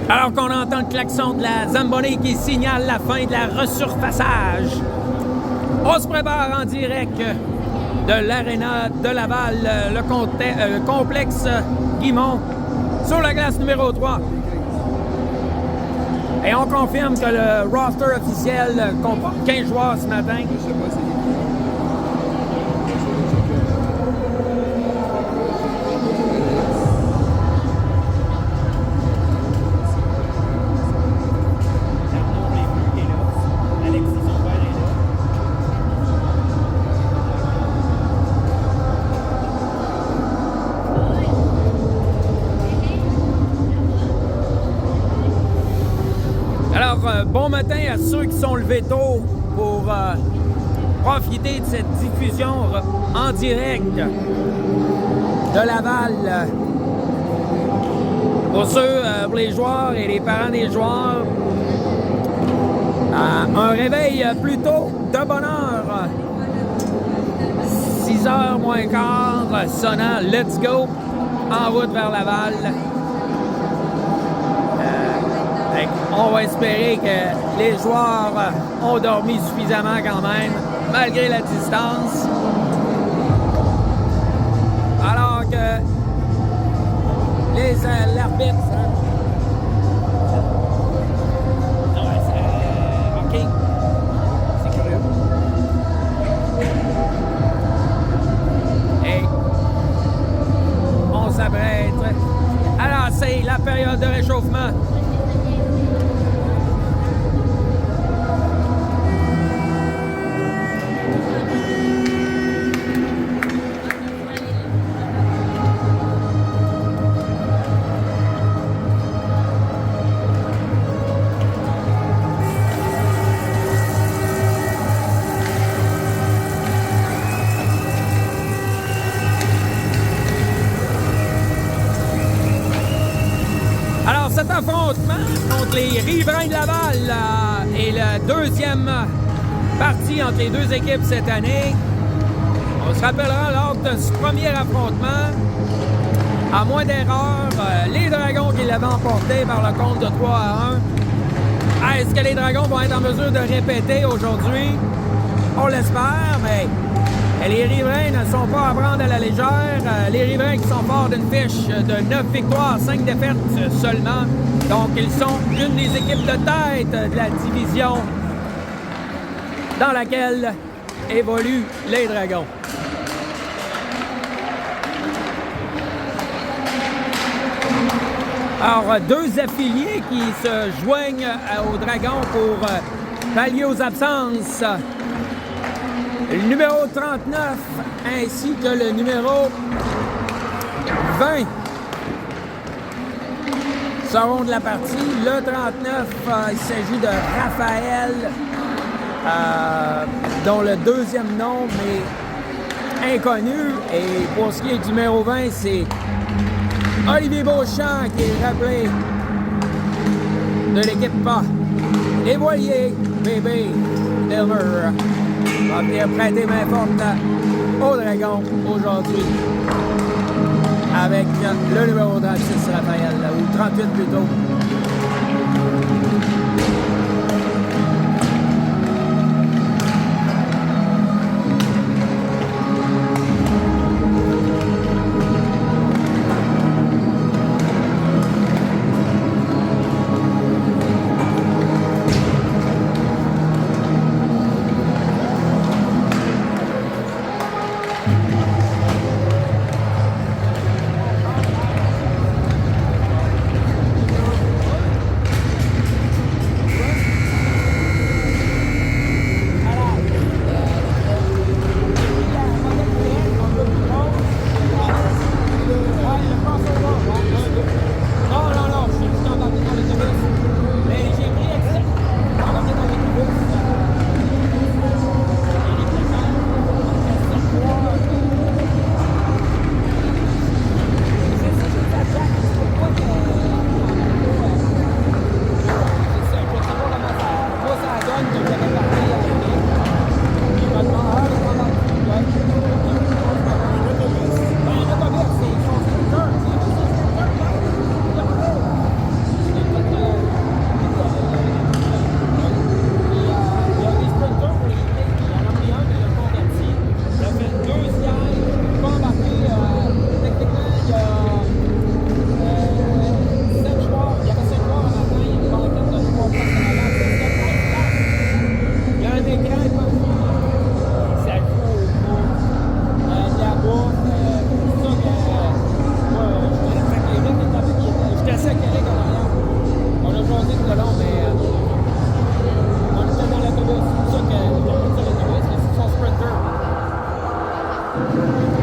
Alors qu'on entend le klaxon de la Zamboni qui signale la fin de la resurfaçage. On se prépare en direct de l'Arena de Laval, le complexe Guimont, sur la glace numéro 3. Et on confirme que le roster officiel comporte 15 joueurs ce matin. Bon matin à ceux qui sont levés tôt pour profiter de cette diffusion en direct de Laval. Pour les joueurs et les parents des joueurs, un réveil plutôt de bonne heure. 6h moins quart, sonnant « Let's go » en route vers Laval. On va espérer que les joueurs ont dormi suffisamment quand même, malgré la distance. Alors que l'arbitre... OK. C'est curieux. Et on s'apprête. Alors, c'est la période de réchauffement. Cet affrontement contre les Riverains de Laval est la deuxième partie entre les deux équipes cette année. On se rappellera lors de ce premier affrontement, à moins d'erreur, les Dragons qui l'avaient emporté par le compte de 3-1. Est-ce que les Dragons vont être en mesure de répéter aujourd'hui? On l'espère, mais les Riverains ne sont pas à prendre à la légère. Les Riverains qui sont forts d'une fiche de 9 victoires, 5 défaites seulement. Donc, ils sont une des équipes de tête de la division dans laquelle évoluent les Dragons. Alors, deux affiliés qui se joignent aux Dragons pour pallier aux absences. Le numéro 39 ainsi que le numéro 20 seront de la partie. Le 39, il s'agit de Raphaël, dont le deuxième nom est inconnu. Et pour ce qui est du numéro 20, c'est Olivier Beauchamp qui est rappelé de l'équipe Les Voiliers, bébé Delmer. Va venir prêter main forte au Dragon aujourd'hui avec le numéro 36 Raphaël, ou 38 plutôt.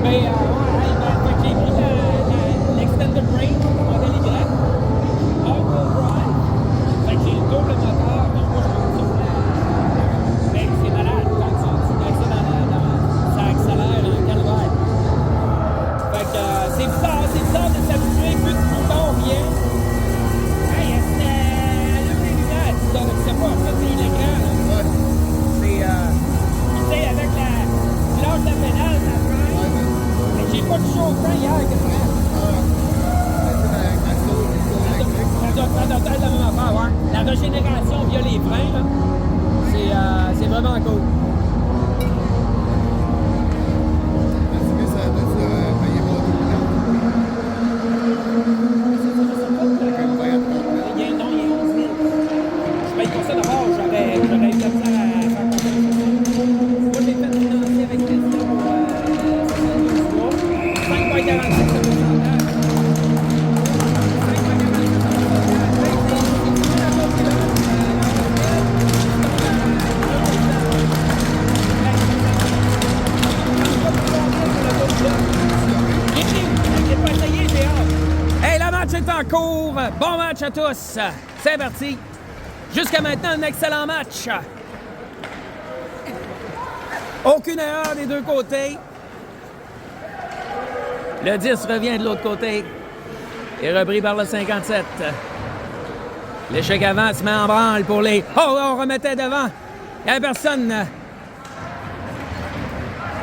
Mais, ouais, fait que j'ai pris l'extended range, modèle Y, all-wheel drive. Fait que j'ai le double moteur, donc moi, je me souffle. Mais c'est malade, quand tu mets ça ça accélère en calvaire. Fait que c'est bizarre de s'habituer, plus de boutons, rien. Hey, allume les lumières, tu sais pas, ça c'est l'écran, là. Ouais. C'est, tu sais, avec la... Tu lâches la pédale, ça freine. Mais j'ai pas de chaud au frein hier, que ça doit être la même affaire, ouais. La régénération via les freins, là, c'est vraiment cool. Bon match à tous. C'est parti. Jusqu'à maintenant, un excellent match. Aucune erreur des deux côtés. Le 10 revient de l'autre côté. Et repris par le 57. L'échec avant se met en branle pour les... Oh, on remettait devant. Il n'y avait personne.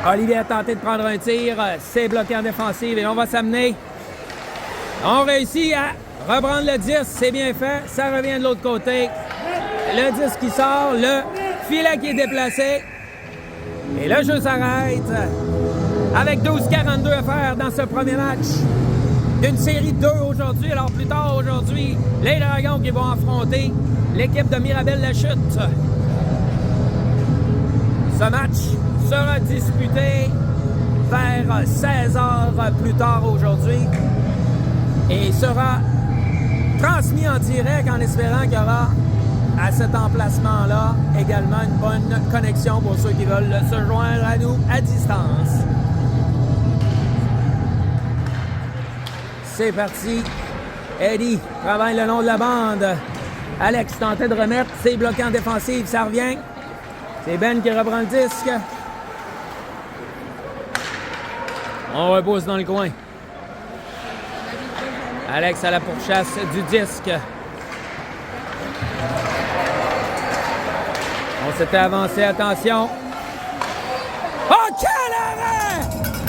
Olivier a tenté de prendre un tir. C'est bloqué en défensive et on va s'amener. On réussit à reprendre le 10, c'est bien fait. Ça revient de l'autre côté. Le 10 qui sort, le filet qui est déplacé. Et le jeu s'arrête. Avec 12-42 à faire dans ce premier match d'une série 2 aujourd'hui. Alors plus tard aujourd'hui, les Dragons qui vont affronter l'équipe de Mirabel-Lachute. Ce match sera disputé vers 16 heures plus tard aujourd'hui et sera transmis en direct en espérant qu'il y aura à cet emplacement-là également une bonne connexion pour ceux qui veulent se joindre à nous à distance. C'est parti. Eddie travaille le long de la bande. Alex tentait de remettre. C'est bloqué en défensive. Ça revient. C'est Ben qui reprend le disque. On repousse dans le coin. Alex à la pourchasse du disque. On s'était avancé, attention. Oh, quel arrêt!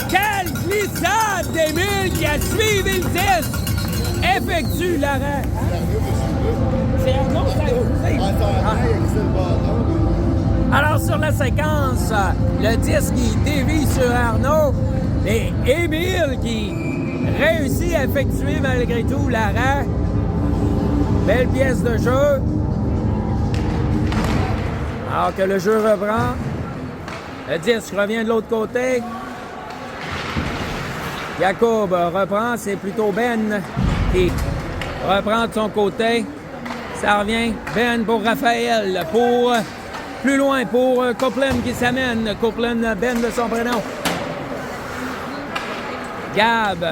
Quelle glissade d'Émile qui a suivi le disque! Effectue l'arrêt. C'est Arnaud, Alors, sur la séquence, le disque qui dévie sur Arnaud et Émile qui réussit à effectuer malgré tout l'arrêt. Belle pièce de jeu. Alors que le jeu reprend. Le disque revient de l'autre côté. Jacob reprend. C'est plutôt Ben qui reprend de son côté. Ça revient. Ben pour Raphaël. Pour plus loin pour Copeland qui s'amène. Copeland, Ben de son prénom. Gab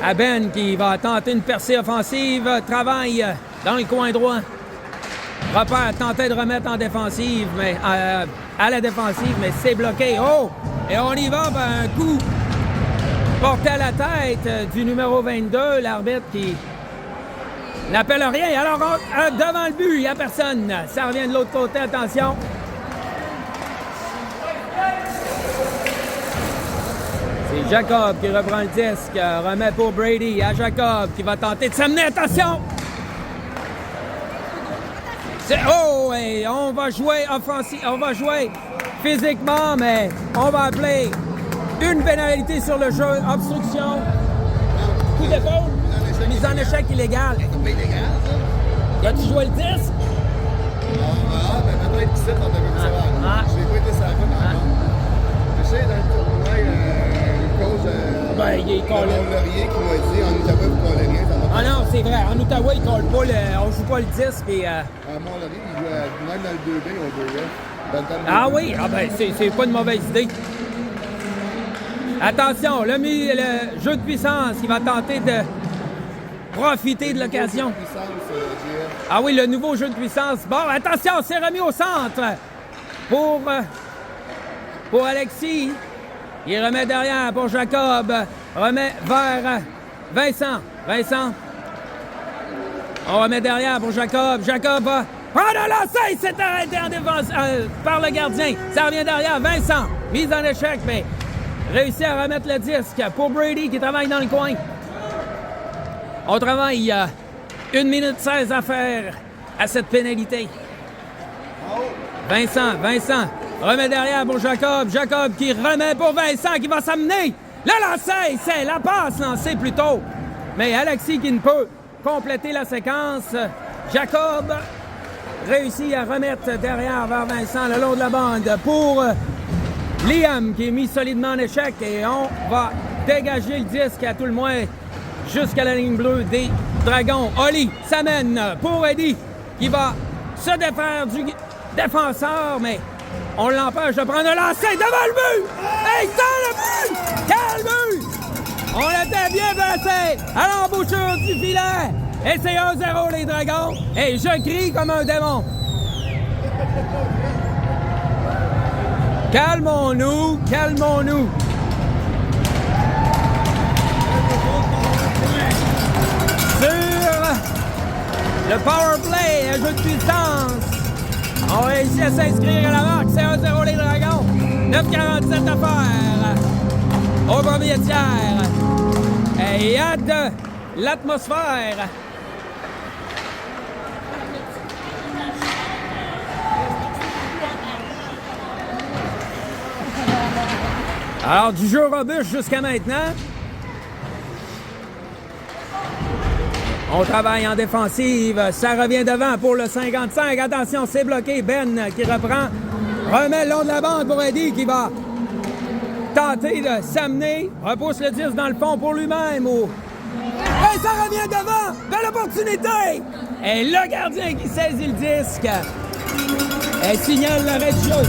à Ben qui va tenter une percée offensive. Travaille dans le coin droit. Repère tentait de remettre en défensive, mais à la défensive, mais c'est bloqué. Oh! Et on y va par un coup porté à la tête du numéro 22, l'arbitre qui n'appelle rien. Alors, devant le but, il n'y a personne. Ça revient de l'autre côté, attention. C'est Jacob qui reprend le disque, remet pour Brady à Jacob qui va tenter de s'amener. Attention! Oh, et on va jouer offensif, on va jouer physiquement, mais on va appeler une pénalité sur le jeu, obstruction, coup d'épaule, mise en échec illégale. As-tu joué le disque? Ben peut-être qu'ici, on devait me savoir. Je n'ai pas été savant encore. Je sais, dans le tournoi, le coach il est collé. Laurier qui m'a dit en Outaouais, vous ne collez rien. Ah non, c'est vrai. En Outaouais, il colle pas on joue pas le disque. Et, à Mont-Laurier, il joue même dans le 2B au 2F. Ah oui, c'est pas une mauvaise idée. Attention, le jeu de puissance qui va tenter de profiter de l'occasion. Ah oui, le nouveau jeu de puissance. Bon, attention, c'est remis au centre pour Alexis. Il remet derrière pour Jacob. Remet vers Vincent. Vincent. On remet derrière pour Jacob. Jacob va prendre un lancer. C'est arrêté en défense par le gardien. Ça revient derrière. Vincent. Mise en échec, mais réussit à remettre le disque pour Brady qui travaille dans le coin. On travaille 1 minute 16 à faire à cette pénalité. Vincent remet derrière pour Jacob. Jacob qui remet pour Vincent qui va s'amener. Le lancer, c'est la passe lancée plutôt. Mais Alexis qui ne peut compléter la séquence. Jacob réussit à remettre derrière vers Vincent le long de la bande pour Liam qui est mis solidement en échec. Et on va dégager le disque à tout le moins jusqu'à la ligne bleue des Dragons. Oli s'amène pour Eddie qui va se défaire du défenseur, mais on l'empêche de prendre un lancer devant le but! Hey, dans le but! Quel but! On était bien placé à l'embouchure du filet. Et c'est 1-0 les Dragons. Et je crie comme un démon. Calmons-nous, calmons-nous. Sur le power play, un jeu de puissance. On réussit à s'inscrire à la marque. C'est 1-0 les Dragons. 9,47 à faire au premier tiers. Et il y a de l'atmosphère. Alors, du jeu robuste jusqu'à maintenant. On travaille en défensive. Ça revient devant pour le 55. Attention, c'est bloqué. Ben qui reprend. Remet le long de la bande pour Eddie qui va tenter de s'amener. Repousse le disque dans le fond pour lui-même. Et ça revient devant. Belle opportunité. Et le gardien qui saisit le disque. Et signale l'arrêt du jeu.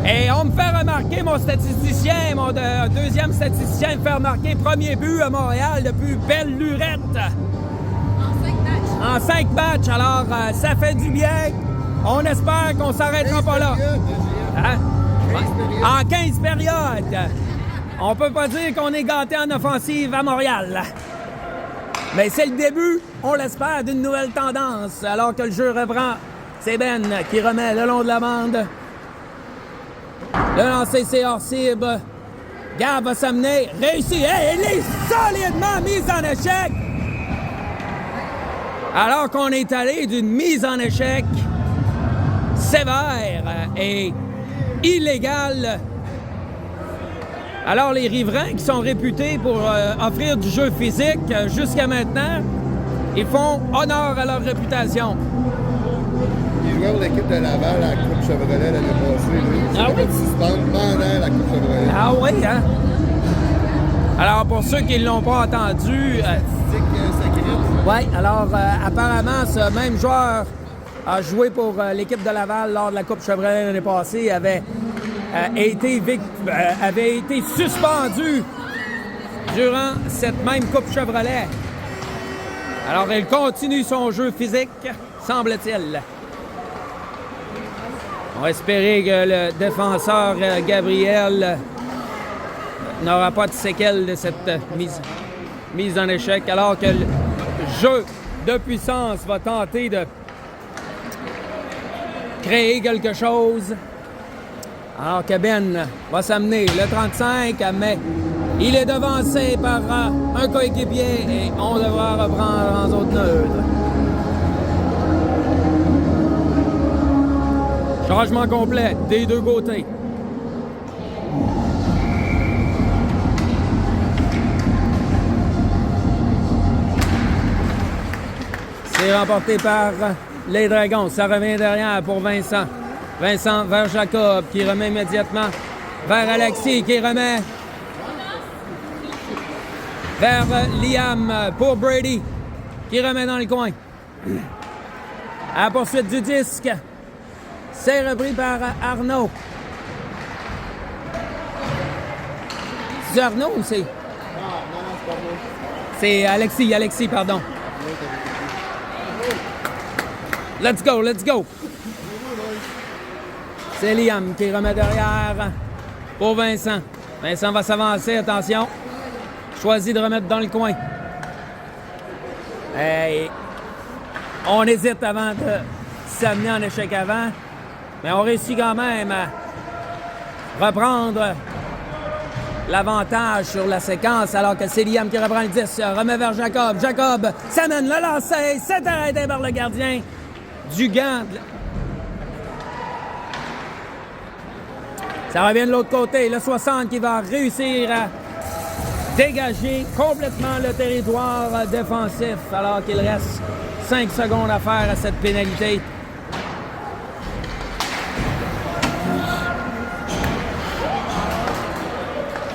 Et on me fait remarquer, mon statisticien, mon deuxième statisticien me fait remarquer premier but à Montréal depuis belle lurette. En 5 matchs. Alors, ça fait du bien. On espère qu'on s'arrêtera pas là. Hein? En 15 périodes. On peut pas dire qu'on est gâté en offensive à Montréal. Mais c'est le début, on l'espère, d'une nouvelle tendance. Alors que le jeu reprend, c'est Ben qui remet le long de la bande. Le lancer, c'est hors cible. Gab va s'amener. Réussi. Hey, il est solidement mis en échec. Alors qu'on est allé d'une mise en échec sévère et illégale. Alors, les riverains qui sont réputés pour offrir du jeu physique jusqu'à maintenant, ils font honneur à leur réputation. Il jouait pour l'équipe de Laval à la Coupe Chevrolet l'année passée. Lui. Ah oui? Suspendre pendant la Coupe Chevrolet. Ah oui, hein? Alors, pour ceux qui ne l'ont pas entendu... oui, alors, apparemment, ce même joueur a joué pour l'équipe de Laval lors de la Coupe Chevrolet l'année passée, avait été suspendu durant cette même Coupe Chevrolet. Alors, il continue son jeu physique, semble-t-il. On va espérer que le défenseur Gabriel n'aura pas de séquelles de cette mise en échec, alors que le jeu de puissance va tenter de créer quelque chose. Alors que Ben va s'amener le 35, mais il est devancé par un coéquipier et on devra reprendre en zone neutre. Changement complet des deux côtés. C'est remporté par les Dragons. Ça revient derrière pour Vincent. Vincent vers Jacob qui remet immédiatement vers Alexis qui remet vers Liam pour Brady qui remet dans le coin. À la poursuite du disque. C'est repris par Arnaud. C'est Arnaud ou c'est... Non, c'est pas moi. C'est Alexis, pardon. Let's go. C'est Liam qui remet derrière pour Vincent. Vincent va s'avancer, attention. Choisit de remettre dans le coin. Hey. On hésite avant de s'amener en échec avant, mais on réussit quand même à reprendre l'avantage sur la séquence alors que c'est Liam qui reprend le 10, remet vers Jacob. Jacob s'amène le lancer, c'est arrêté par le gardien du gant. Ça revient de l'autre côté, le 60 qui va réussir à dégager complètement le territoire défensif alors qu'il reste 5 secondes à faire à cette pénalité.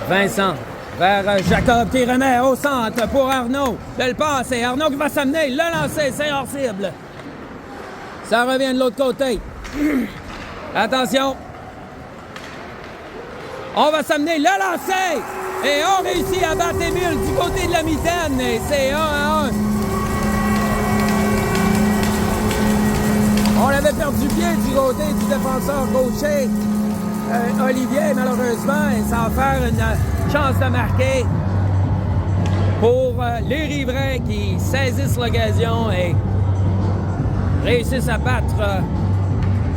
Vincent vers Jacob qui remet au centre pour Arnaud. Belle passe et Arnaud qui va s'amener, le lancer, c'est hors cible. Ça revient de l'autre côté. Attention. On va s'amener, le lancer! Et on réussit à battre Émile du côté de la mitaine. Et c'est 1-1. On avait perdu pied du côté du défenseur gaucher. Olivier, malheureusement, et ça va faire une chance de marquer pour les riverains qui saisissent l'occasion et réussissent à battre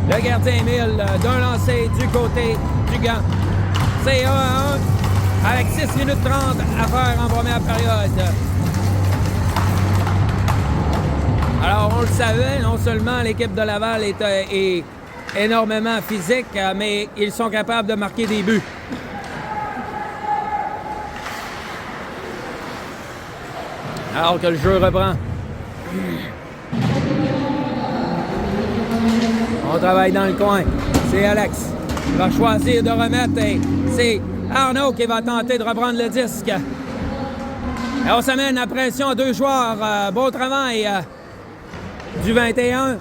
le gardien Émile d'un lancer du côté du gant. C'est 1-1 avec 6 minutes 30 à faire en première période. Alors, on le savait, non seulement l'équipe de Laval est énormément physique, mais ils sont capables de marquer des buts. Alors que le jeu reprend. On travaille dans le coin. C'est Alex qui va choisir de remettre et c'est Arnaud qui va tenter de reprendre le disque. Et on s'amène à pression à 2 joueurs. Beau travail du 21.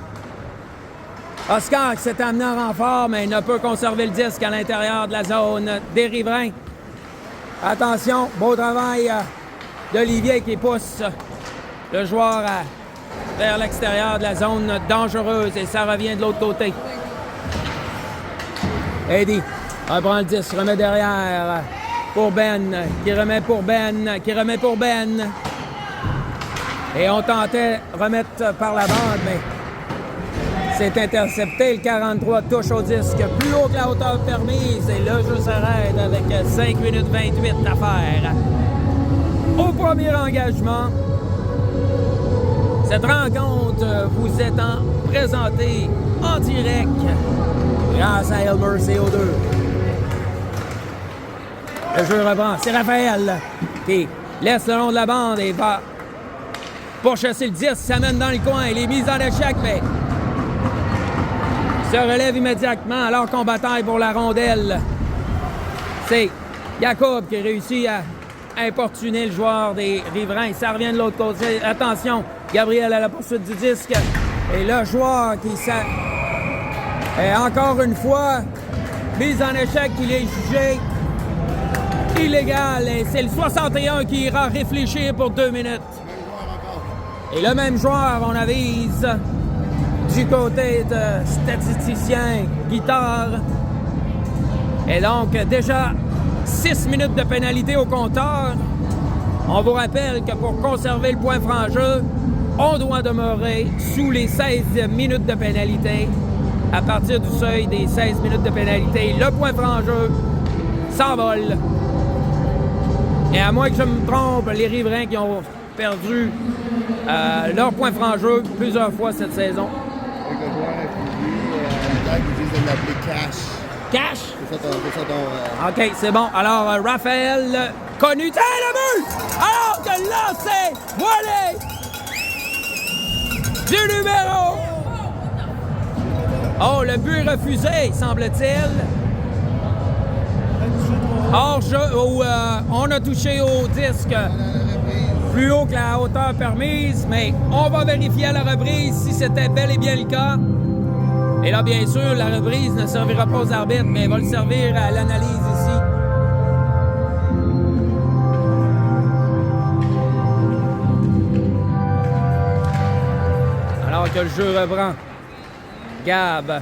Oscar qui s'est amené en renfort, mais ne peut conserver le disque à l'intérieur de la zone des riverains. Attention, beau travail d'Olivier qui pousse le joueur vers l'extérieur de la zone dangereuse et ça revient de l'autre côté. Eddie reprend le disque, remet derrière pour Ben, qui remet pour Ben, Et on tentait de remettre par la bande, mais c'est intercepté. Le 43 touche au disque plus haut que la hauteur permise et le jeu s'arrête avec 5 minutes 28 à faire. Au premier engagement, cette rencontre vous étant présentée en direct grâce à Elmer CO2. Le jeu reprend. C'est Raphaël qui laisse le long de la bande et va pour chasser le 10, s'amène dans le coin. Il est mis en échec, mais se relève immédiatement alors qu'on bataille pour la rondelle. C'est Jacob qui réussit à importuner le joueur des riverains. Ça revient de l'autre côté. Attention, Gabriel à la poursuite du disque. Et le joueur qui est encore une fois mis en échec, il est jugé illégal. Et c'est le 61 qui ira réfléchir pour 2 minutes. Et le même joueur, on avise du côté de statisticien, guitare. Et donc, déjà 6 minutes de pénalité au compteur. On vous rappelle que pour conserver le point franc-jeu, on doit demeurer sous les 16 minutes de pénalité. À partir du seuil des 16 minutes de pénalité, le point franc-jeu s'envole. Et à moins que je me trompe, les riverains qui ont perdu leur point franc-jeu plusieurs fois cette saison. Avec le joueur inclus, ils disent de l'appeler Cash. Cash? C'est ça ton OK, c'est bon. Alors, Raphaël, connu. Tiens, le but! Alors que là, c'est volé du numéro. Oh, le but est refusé, semble-t-il. Hors jeu, où on a touché au disque plus haut que la hauteur permise, mais on va vérifier à la reprise si c'était bel et bien le cas. Et là, bien sûr, la reprise ne servira pas aux arbitres, mais va le servir à l'analyse ici. Alors que le jeu reprend. Gab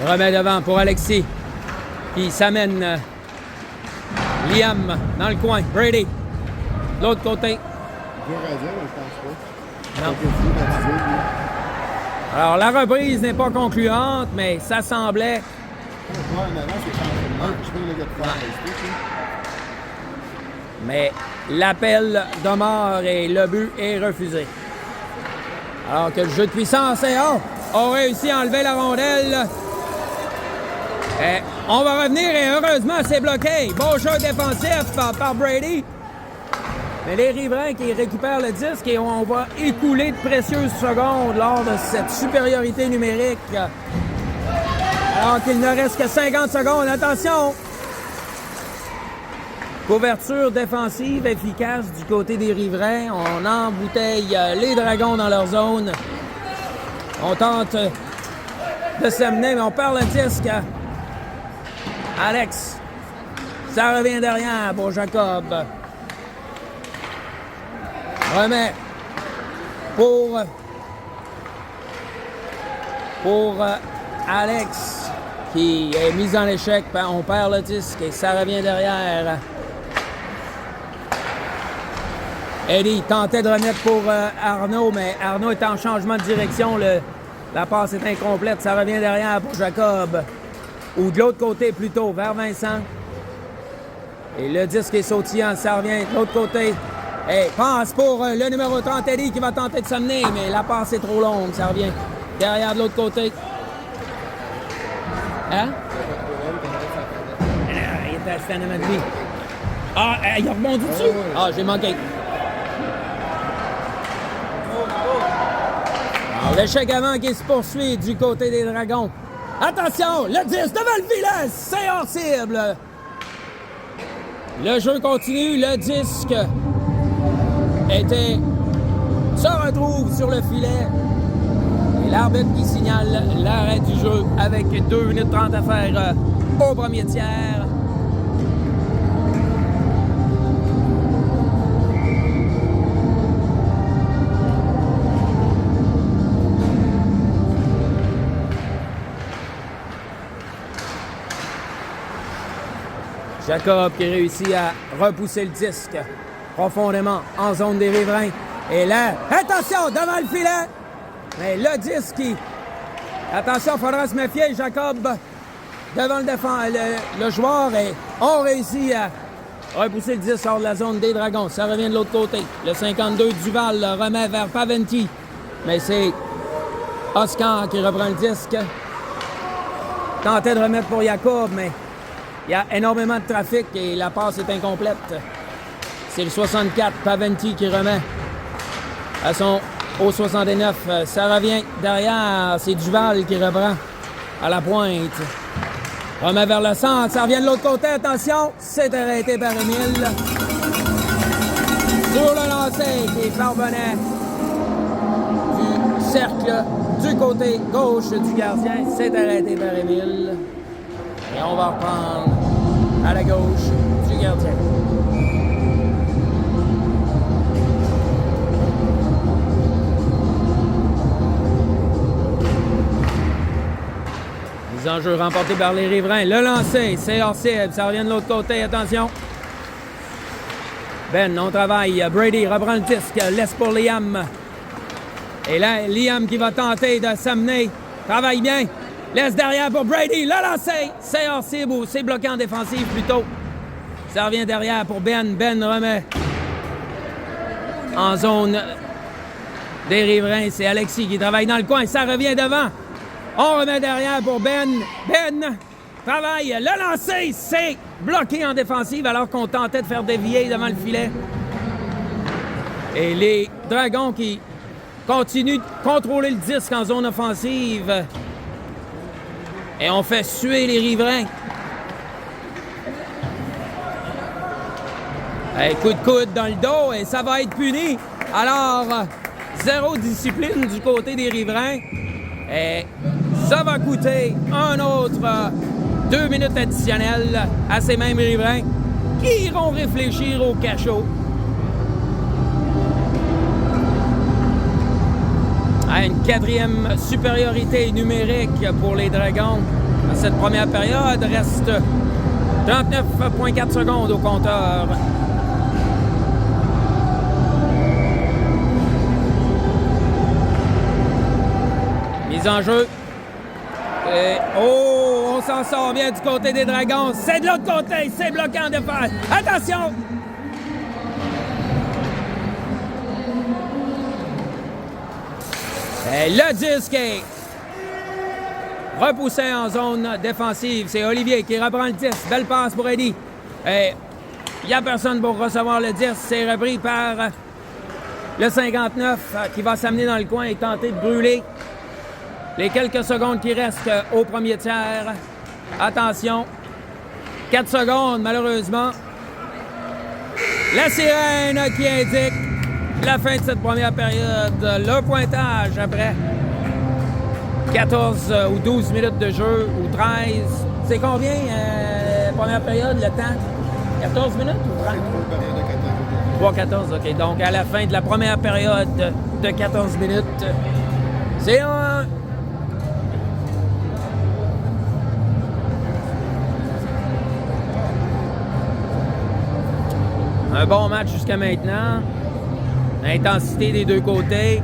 remet devant pour Alexis. Qui s'amène Liam dans le coin. Brady. De l'autre côté. Non. Alors la reprise n'est pas concluante, mais ça semblait. Mais l'appel demeure et le but est refusé. Alors que le jeu de puissance et a réussi à enlever la rondelle. Et on va revenir et heureusement c'est bloqué. Beau jeu défensif par Brady. Mais les riverains qui récupèrent le disque et on va écouler de précieuses secondes lors de cette supériorité numérique. Alors qu'il ne reste que 50 secondes. Attention! Couverture défensive efficace du côté des riverains. On embouteille les Dragons dans leur zone. On tente de s'amener, mais on perd le disque. Alex. Ça revient derrière pour Jacob. Remet pour Alex qui est mis en échec. On perd le disque et ça revient derrière. Eddie tentait de remettre pour Arnaud, mais Arnaud est en changement de direction. La passe est incomplète. Ça revient derrière pour Jacob. Ou de l'autre côté plutôt, vers Vincent. Et le disque est sautillant. Ça revient de l'autre côté. Et passe pour le numéro 30, Eddie, qui va tenter de s'amener, mais la passe est trop longue. Ça revient derrière de l'autre côté. Hein? Il était à Stan Amadou. Ah, il a rebondi dessus. Ah, j'ai manqué. Alors, l'échec avant qui se poursuit du côté des Dragons. Attention, le 10 devant le filet, c'est hors cible. Le jeu continue, le disque se retrouve sur le filet. Et l'arbitre qui signale l'arrêt du jeu avec 2 minutes 30 à faire au premier tiers. Jacob qui réussit à repousser le disque profondément en zone des riverains. Et là, attention, devant le filet! Mais le disque qui... Attention, il faudra se méfier, Jacob, devant le joueur. Et on réussit à repousser le disque hors de la zone des Dragons. Ça revient de l'autre côté. Le 52 Duval le remet vers Paventi. Mais c'est Oscar qui reprend le disque. Tentait de remettre pour Jacob, mais il y a énormément de trafic et la passe est incomplète. C'est le 64, Paventi, qui remet au 69. Ça revient derrière, c'est Duval qui reprend à la pointe. Remet vers le centre, ça revient de l'autre côté, attention, c'est arrêté par Émile. Sur le lancer qui parvenait du cercle du côté gauche du gardien, c'est arrêté par Émile. Et on va reprendre à la gauche du gardien. Mise en jeu remportée par les riverains. Le lancer, c'est hors cible. Ça revient de l'autre côté. Attention. Ben, on travaille. Brady reprend le disque. Laisse pour Liam. Et là, Liam qui va tenter de s'amener. Travaille bien. Laisse derrière pour Brady. Le lancer, c'est hors cible ou c'est bloqué en défensive plutôt. Ça revient derrière pour Ben. Ben remet en zone des riverains. C'est Alexis qui travaille dans le coin. Ça revient devant. On remet derrière pour Ben. Ben travaille. Le lancer, c'est bloqué en défensive alors qu'on tentait de faire dévier devant le filet. Et les Dragons qui continuent de contrôler le disque en zone offensive. Et on fait suer les riverains. Et coup de coude dans le dos et ça va être puni. Alors, zéro discipline du côté des riverains. Et ça va coûter un autre 2 minutes additionnelles à ces mêmes riverains qui iront réfléchir au cachot. à une 4e supériorité numérique pour les Dragons. À cette première période, reste 39,4 secondes au compteur. Mise en jeu. Et, oh, on s'en sort bien du côté des Dragons. C'est de l'autre côté, c'est bloquant de face. Attention! Et le disque est repoussé en zone défensive. C'est Olivier qui reprend le 10. Belle passe pour Eddie. Et il n'y a personne pour recevoir le 10. C'est repris par le 59 qui va s'amener dans le coin et tenter de brûler les quelques secondes qui restent au premier tiers. Attention. 4 secondes, malheureusement. La sirène qui indique la fin de cette première période. Le pointage après 14 ou 12 minutes de jeu, ou 13. C'est combien, première période, le temps? 14 minutes ou 30? 3-14, OK. Donc, à la fin de la première période de 14 minutes, c'est un bon match jusqu'à maintenant. Intensité des deux côtés.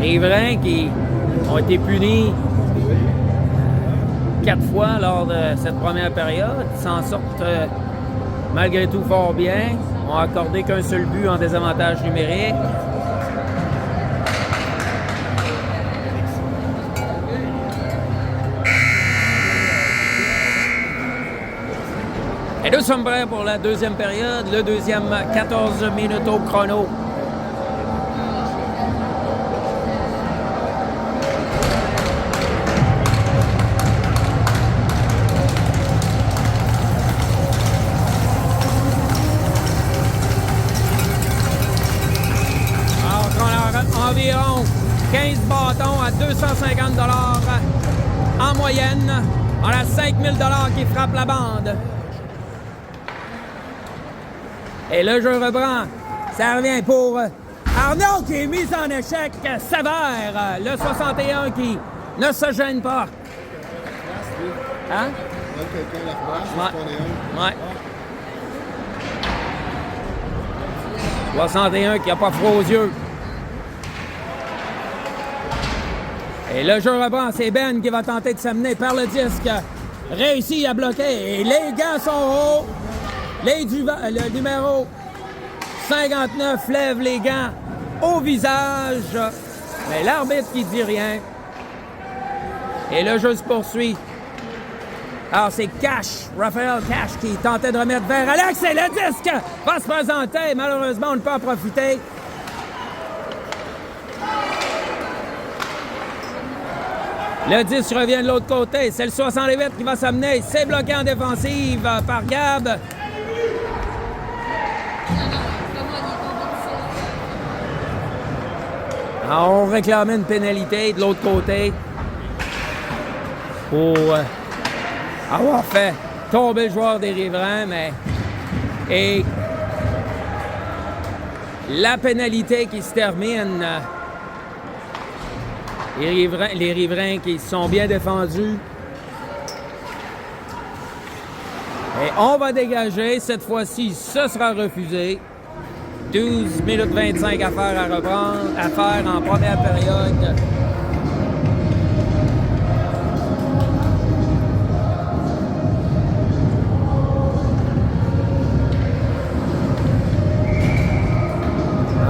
Les Vrins qui ont été punis 4 fois lors de cette première période s'en sortent malgré tout fort bien. Ont accordé qu'un seul but en désavantage numérique. Et nous sommes prêts pour la deuxième période, le deuxième 14 minutes au chrono. Alors qu'on a environ 15 bâtons à 250 $ en moyenne. On a 5 000 $ qui frappent la bande. Et le jeu reprend. Ça revient pour Arnaud qui est mis en échec sévère. Le 61 qui ne se gêne pas. Hein? Ouais. 61 qui n'a pas froid aux yeux. Et le jeu reprend. C'est Ben qui va tenter de s'amener par le disque. Réussit à bloquer. Et les gants sont hauts. Le numéro 59 lève les gants au visage, mais l'arbitre qui dit rien. Et le jeu se poursuit. Alors c'est Cash, Raphaël Cash qui tentait de remettre vers Alex et le disque va se présenter. Malheureusement, on ne peut en profiter. Le 10 revient de l'autre côté. C'est le 68 qui va s'amener. C'est bloqué en défensive par Gab. Alors, on réclamait une pénalité de l'autre côté pour avoir fait tomber le joueur des Riverains, mais... Et la pénalité qui se termine, les Riverains qui sont bien défendus. Et on va dégager. Cette fois-ci, ce sera refusé. 12 minutes 25 à faire en première période.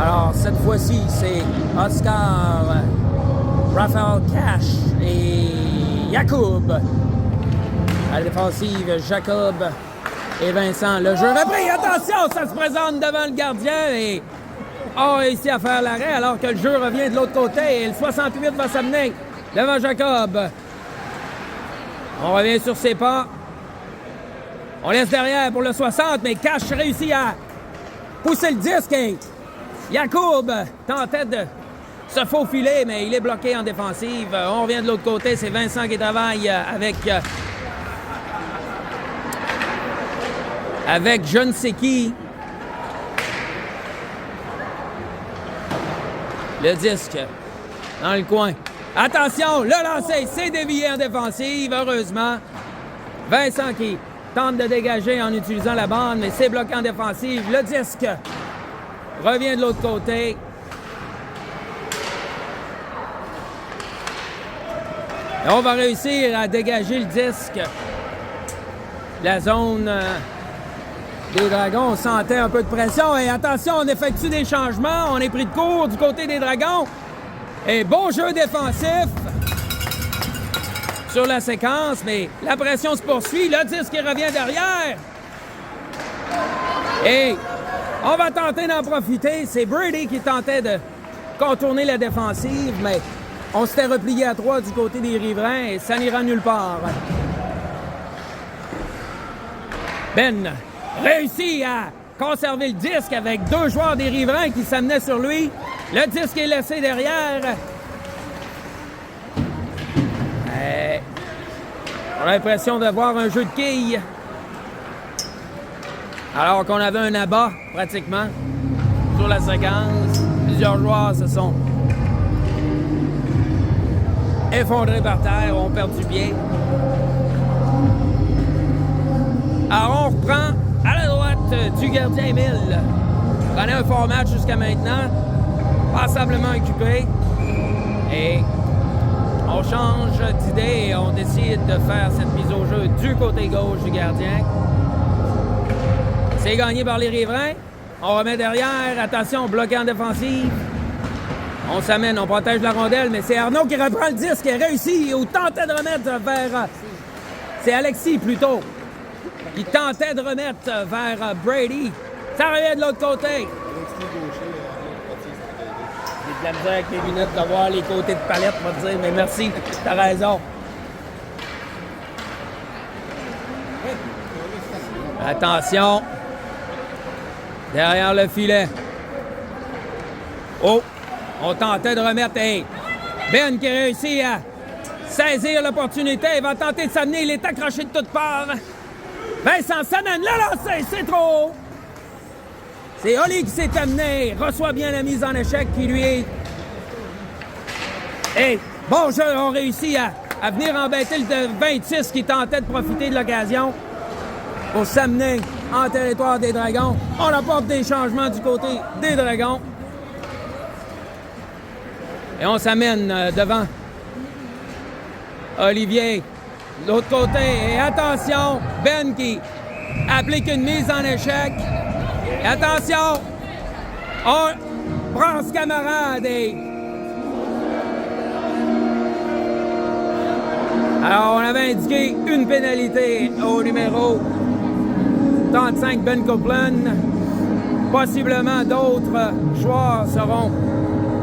Alors, cette fois-ci, c'est Oscar, Raphaël Cash et Jacob. À la défensive, Jacob et Vincent. Le jeu repris. Attention, ça se présente devant le gardien et a réussi à faire l'arrêt alors que le jeu revient de l'autre côté. Et le 68 va s'amener devant Jacob. On revient sur ses pas. On laisse derrière pour le 60, mais Cash réussit à pousser le disque et Jacob tentait de se faufiler, mais il est bloqué en défensive. On revient de l'autre côté, c'est Vincent qui travaille avec je ne sais qui. Le disque dans le coin. Attention, le lancer, c'est dévié en défensive, heureusement. Vincent qui tente de dégager en utilisant la bande, mais c'est bloqué en défensive. Le disque revient de l'autre côté. Et on va réussir à dégager le disque. La zone des Dragons, on sentait un peu de pression. Et attention, on effectue des changements. On est pris de court du côté des Dragons. Et bon jeu défensif sur la séquence, mais la pression se poursuit. Le disque revient derrière. Et on va tenter d'en profiter. C'est Brady qui tentait de contourner la défensive, mais on s'était replié à 3 du côté des riverains et ça n'ira nulle part. Ben réussit à conserver le disque avec 2 joueurs des riverains qui s'amenaient sur lui. Le disque est laissé derrière. On a l'impression de voir un jeu de quilles. Alors qu'on avait un abat, pratiquement, sur la séquence. Plusieurs joueurs se sont effondrés par terre, ont perdu pied. Alors on reprend à la droite du gardien Émile. On connaît un fort match jusqu'à maintenant, passablement occupé. Et on change d'idée et on décide de faire cette mise au jeu du côté gauche du gardien. C'est gagné par les riverains. On remet derrière. Attention, bloqué en défensive. On s'amène, on protège la rondelle, mais c'est Arnaud qui reprend le disque et réussit ou tentait de remettre vers... C'est Alexis, plutôt, qui tentait de remettre vers Brady. Ça revient de l'autre côté. J'ai de la misère avec les lunettes de voir les côtés de palette, on va te dire, mais merci, t'as raison. Attention. Derrière le filet. Oh! On tentait de remettre. Hey, Ben qui réussit à saisir l'opportunité. Il va tenter de s'amener. Il est accroché de toutes parts. Vincent s'amène. Le lancer, c'est trop haut. C'est Oli qui s'est amené. Reçoit bien la mise en échec qui lui est... Hey, bon jeu. On réussit à venir embêter le 26 qui tentait de profiter de l'occasion pour s'amener en territoire des Dragons. On apporte des changements du côté des Dragons. Et on s'amène devant Olivier. De l'autre côté, et attention, Ben qui applique une mise en échec. Et attention, on prend ce camarade et... Alors, on avait indiqué une pénalité au numéro 35, Ben Copeland. Possiblement d'autres joueurs seront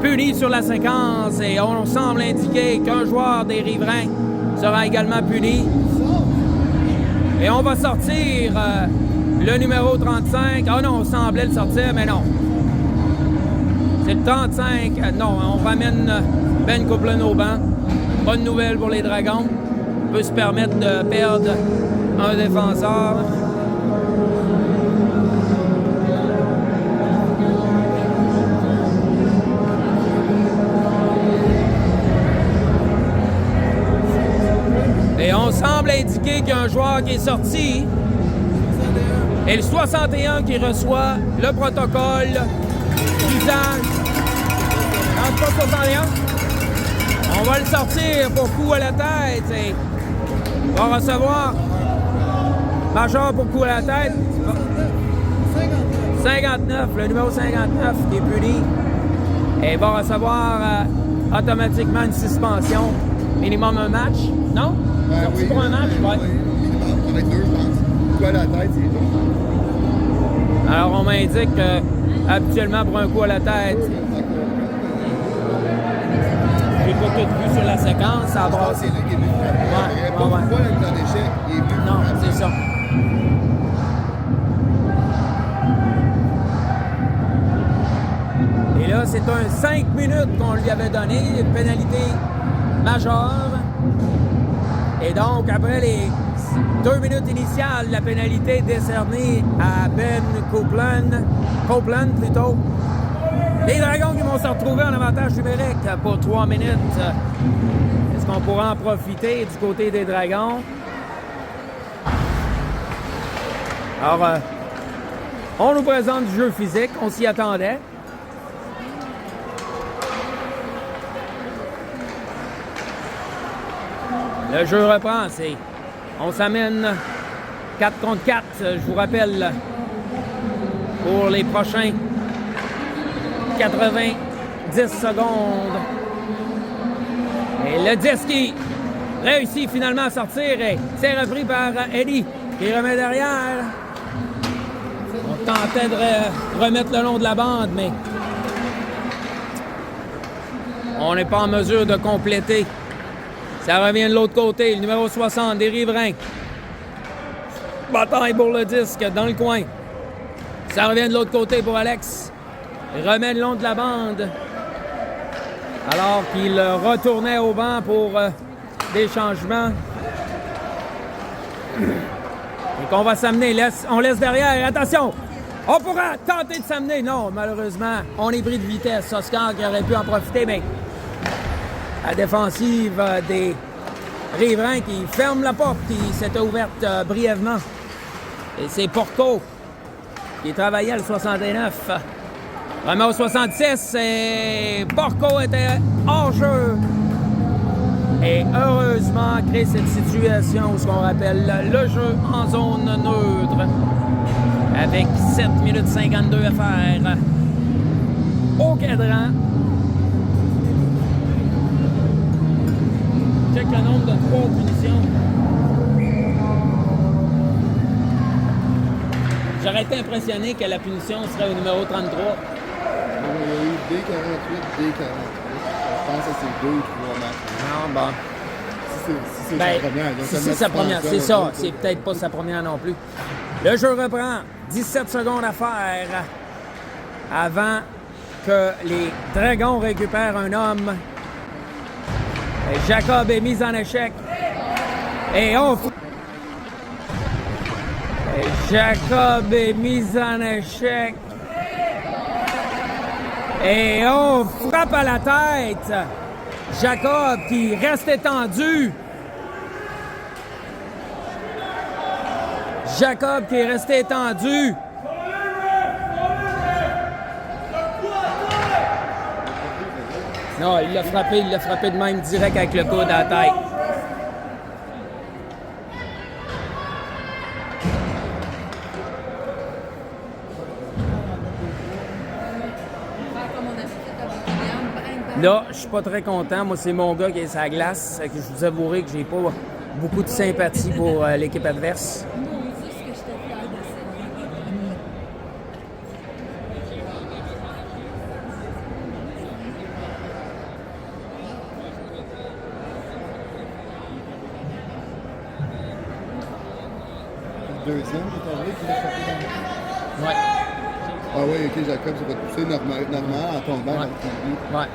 punis sur la séquence et on semble indiquer qu'un joueur des riverains sera également puni. Et on va sortir le numéro 35. Ah non, on semblait le sortir, mais non. C'est le 35. Non, on ramène Ben Copeland au banc. Bonne nouvelle pour les Dragons. On peut se permettre de perdre un défenseur. Et on semble indiquer qu'il y a un joueur qui est sorti. Et le 61 qui reçoit le protocole d'usage. 61. On va le sortir pour coup à la tête. Et on va recevoir majeur pour coup à la tête. 59, le numéro 59 qui est puni. Et il va recevoir automatiquement une suspension. Minimum un match. Non? Sorti pour un match? Ouais. Minimum, avec 2, je pense. Coup à la tête, c'est 2. Alors, on m'indique que, habituellement, pour un coup à la tête, j'ai pas tout vu sur la séquence, ça a brassé. C'est lui qui est venu frapper. Pas une fois, la mise en échec, il est venu Non, c'est ça. Et là, c'est c'est un 5 minutes qu'on lui avait donné, une pénalité majeure. Et donc, après les 2 minutes initiales, la pénalité décernée à Ben Copeland plutôt. Les Dragons qui vont se retrouver en avantage numérique pour 3 minutes. Est-ce qu'on pourra en profiter du côté des Dragons? Alors, on nous présente du jeu physique, on s'y attendait. Le jeu reprend, on s'amène 4 contre 4, je vous rappelle, pour les prochains 90 secondes. Et le disque qui réussit finalement à sortir et c'est repris par Eddie qui remet derrière. On tentait de remettre le long de la bande, mais on n'est pas en mesure de compléter. Ça revient de l'autre côté, le numéro 60 des Riverains. Bataille pour le disque dans le coin. Ça revient de l'autre côté pour Alex. Il remet le long de la bande. Alors qu'il retournait au banc pour des changements. Et qu'on va s'amener. On laisse derrière. Attention! On pourra tenter de s'amener. Non, malheureusement, on est pris de vitesse. Oscar qui aurait pu en profiter, mais la défensive des Riverains qui ferme la porte qui s'était ouverte brièvement. Et c'est Porco qui travaillait le 69. Remet au 66 et Porco était hors jeu. Et heureusement, crée cette situation où ce qu'on rappelle le jeu en zone neutre. Avec 7 minutes 52 à faire au cadran. Check le nombre de 3 punitions. J'aurais été impressionné que la punition serait au numéro 33. Il y a eu D48, D48. Je pense que c'est 2 ou 3 matchs. Non, bon. Si c'est sa première. Si c'est sa première, c'est ça. C'est peut-être pas sa première non plus. Le jeu reprend. 17 secondes à faire avant que les Dragons récupèrent un homme. Et Jacob est mis en échec. Et Jacob est mis en échec. Et on frappe à la tête. Jacob qui reste étendu. Jacob qui est resté étendu. Non, il l'a frappé de même direct avec le coude à la tête. Là, je suis pas très content. Moi, c'est mon gars qui est sur la glace. Que je vous avouerai que j'ai pas beaucoup de sympathie pour l'équipe adverse. Deuxième, c'est vrai qu'il a frappé dans le... Ouais. Ah oui, ok, Jacob s'est fait pousser normal en tombant. Ouais. Ouais.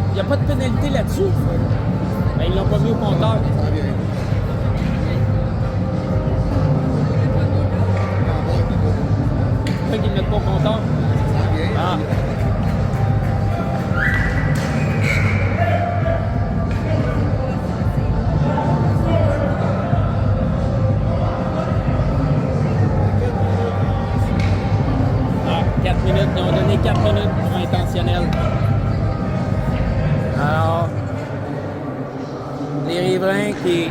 Il n'y a pas de pénalité là-dessus. Ben, ils l'ont pas mis au compteur. Pourquoi qu'ils ne mettent pas au compteur? Ah. Ah, 4 minutes. minutes. Ils ont donné 4 minutes pour intentionnel. Alors, les riverains qui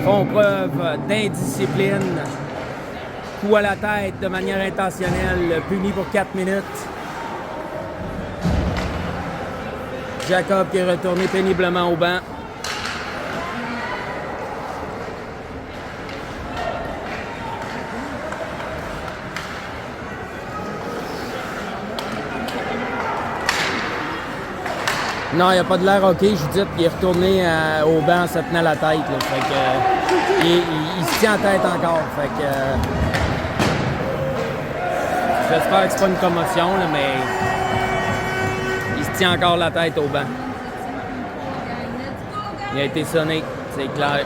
font preuve d'indiscipline, coup à la tête de manière intentionnelle, puni pour 4 minutes. Jacob qui est retourné péniblement au banc. Non, il n'y a pas de l'air OK. Judith qui est retourné au banc, se tenait la tête. Là. Fait que, il se tient en tête encore. Fait que, j'espère que c'est pas une commotion, là, mais il se tient encore la tête au banc. Il a été sonné, c'est clair.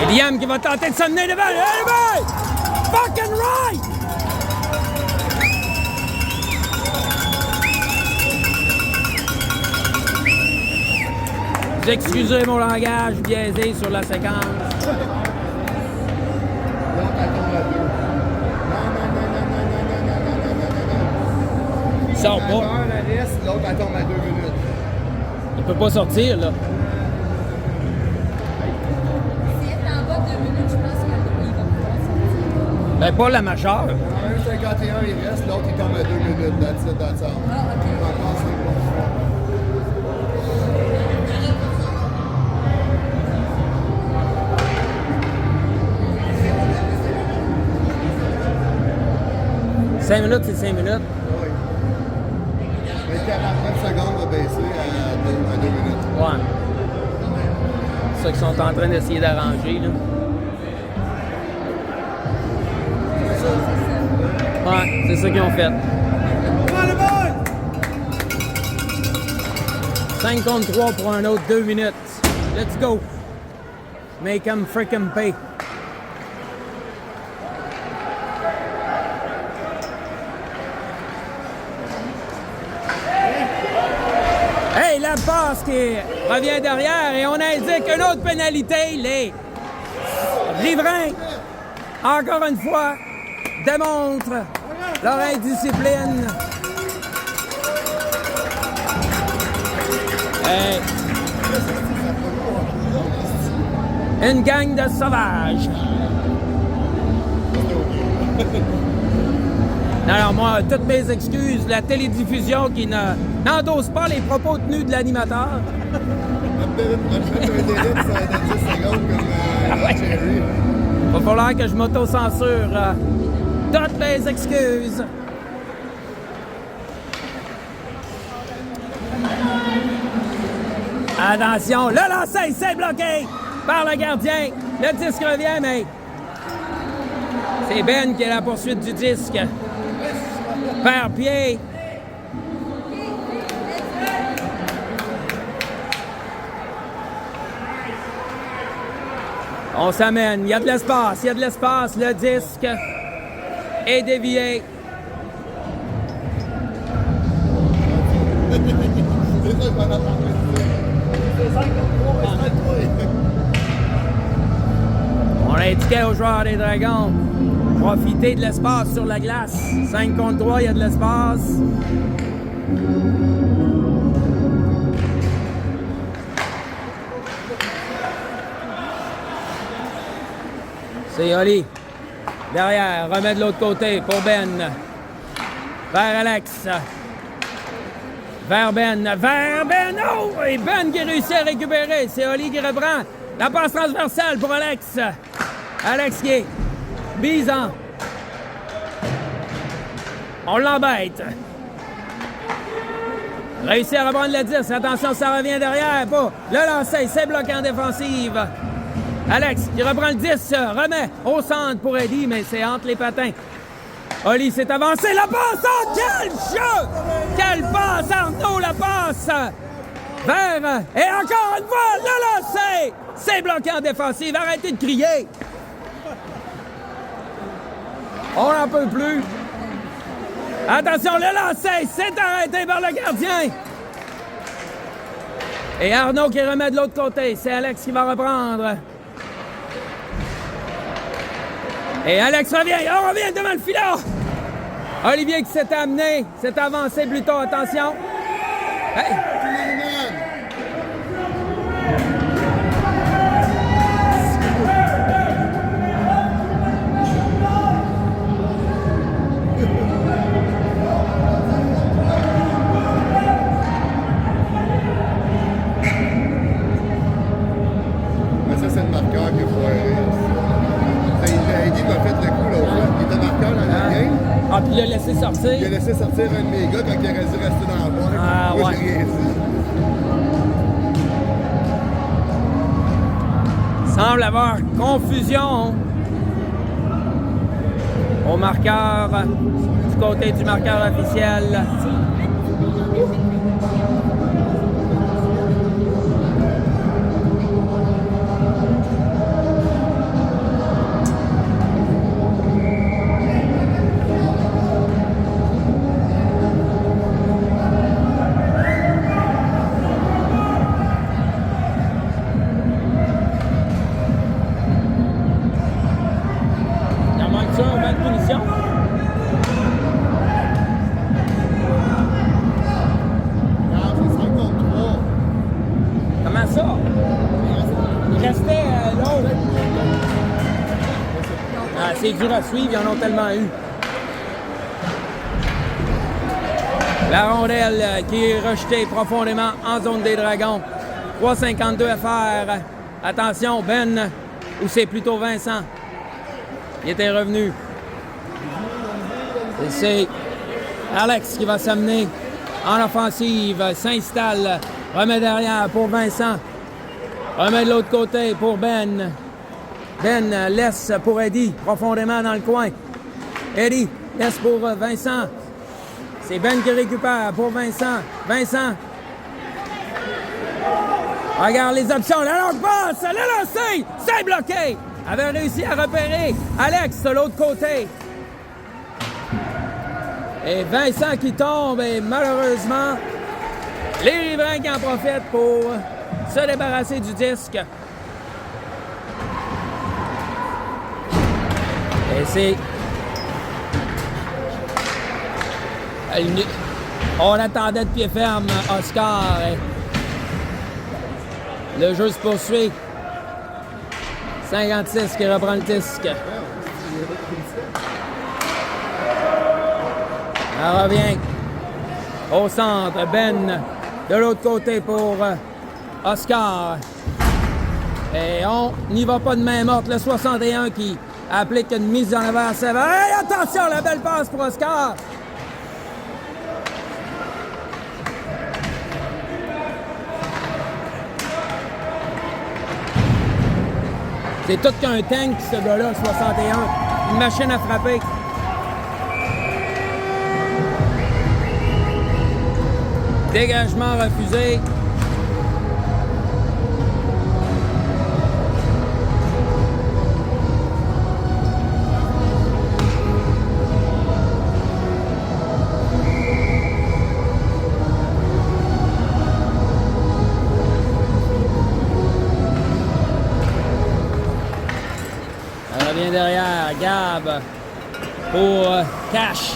Liam qui va tenter de s'amener devant. Hey, fucking right! Vous excusez mon langage biaisé sur la séquence. Il sort pas. L'autre attend à 2 minutes. Il peut pas sortir, là. Ben, pas la majeure. En 1,51, il reste, l'autre, il tombe à 2 minutes. That's it, that's all. Ah, OK. Encore, c'est bon. Cinq minutes, c'est 5 minutes. Oui. Mais 49 secondes va baisser à 2 minutes. Ouais. C'est ça qu'ils sont en train d'essayer d'arranger, là. Ouais, c'est ça qu'ils ont fait. 5 contre 3 pour un autre 2 minutes. Let's go. Make them freaking pay. Hey, la passe qui revient derrière et on indique une autre pénalité. Les riverains, encore une fois, démontrent leur indiscipline. Hey. Une gang de sauvages. Alors moi, toutes mes excuses, la télédiffusion qui n'endosse pas les propos tenus de l'animateur. Il va falloir que je m'auto-censure. Toutes mes excuses. Attention, le lancer, c'est bloqué par le gardien. Le disque revient, mais c'est Ben qui est à la poursuite du disque. Perd pied. On s'amène. Il y a de l'espace. Il y a de l'espace. Le disque est dévié. On indiquait aux joueurs des Dragons, profitez de l'espace sur la glace. 5 contre 3, il y a de l'espace. C'est Oli. Derrière, remet de l'autre côté pour Ben. Vers Alex. Vers Ben. Oh! Et Ben qui réussit à récupérer. C'est Oli qui reprend. La passe transversale pour Alex. Alex qui est Bison. On l'embête. Réussit à reprendre le 10. Attention, ça revient derrière. Pas le lancer. C'est bloqué en défensive. Alex qui reprend le 10. Remet au centre pour Eddie, mais c'est entre les patins. Oli s'est avancé. La passe! Oh, quel jeu! Quelle passe! Arnaud, la passe! Vers... Et encore une fois, le lancer! C'est bloqué en défensive. Arrêtez de crier! On n'en peut plus. Attention, le lancer! C'est arrêté par le gardien! Et Arnaud qui remet de l'autre côté. C'est Alex qui va reprendre. Et Alex revient. On revient devant le filet. Olivier qui s'est amené. S'est avancé plutôt. Attention. Hey. Ça, c'est le marqueur qu'il faut. Eddie m'a fait le coup l'autre fois. Il était marqueur dans la game. Ah, puis il a laissé sortir. Il a laissé sortir un de mes gars quand il aurait dû rester dans la boîte. Ah, moi, ouais. j'ai rien dit. Semble avoir confusion au marqueur, du côté du marqueur officiel. C'est dur à suivre, ils en ont tellement eu. La rondelle qui est rejetée profondément en zone des Dragons. 3,52 à faire. Attention, Ben, ou c'est plutôt Vincent. Il était revenu. Et c'est Alex qui va s'amener en offensive. S'installe. Remet derrière pour Vincent. Remet de l'autre côté pour Ben. Ben laisse pour Eddie, profondément dans le coin. Eddie laisse pour Vincent. C'est Ben qui récupère pour Vincent. Vincent. Regarde les options. La longue passe, le lancer, c'est bloqué. Avait réussi à repérer Alex de l'autre côté. Et Vincent qui tombe et malheureusement, les riverains qui en profitent pour se débarrasser du disque. Et c'est... On attendait de pied ferme Oscar. Le jeu se poursuit. 56 qui reprend le disque. Elle revient au centre. Ben de l'autre côté pour Oscar. Et on n'y va pas de main morte. Le 61 qui applique une mise en avant sévère. Hey, attention, la belle passe pour Oscar. C'est tout qu'un tank, ce gars-là, 61. Une machine à frapper. Dégagement refusé. Elle revient derrière. Gab pour Cash.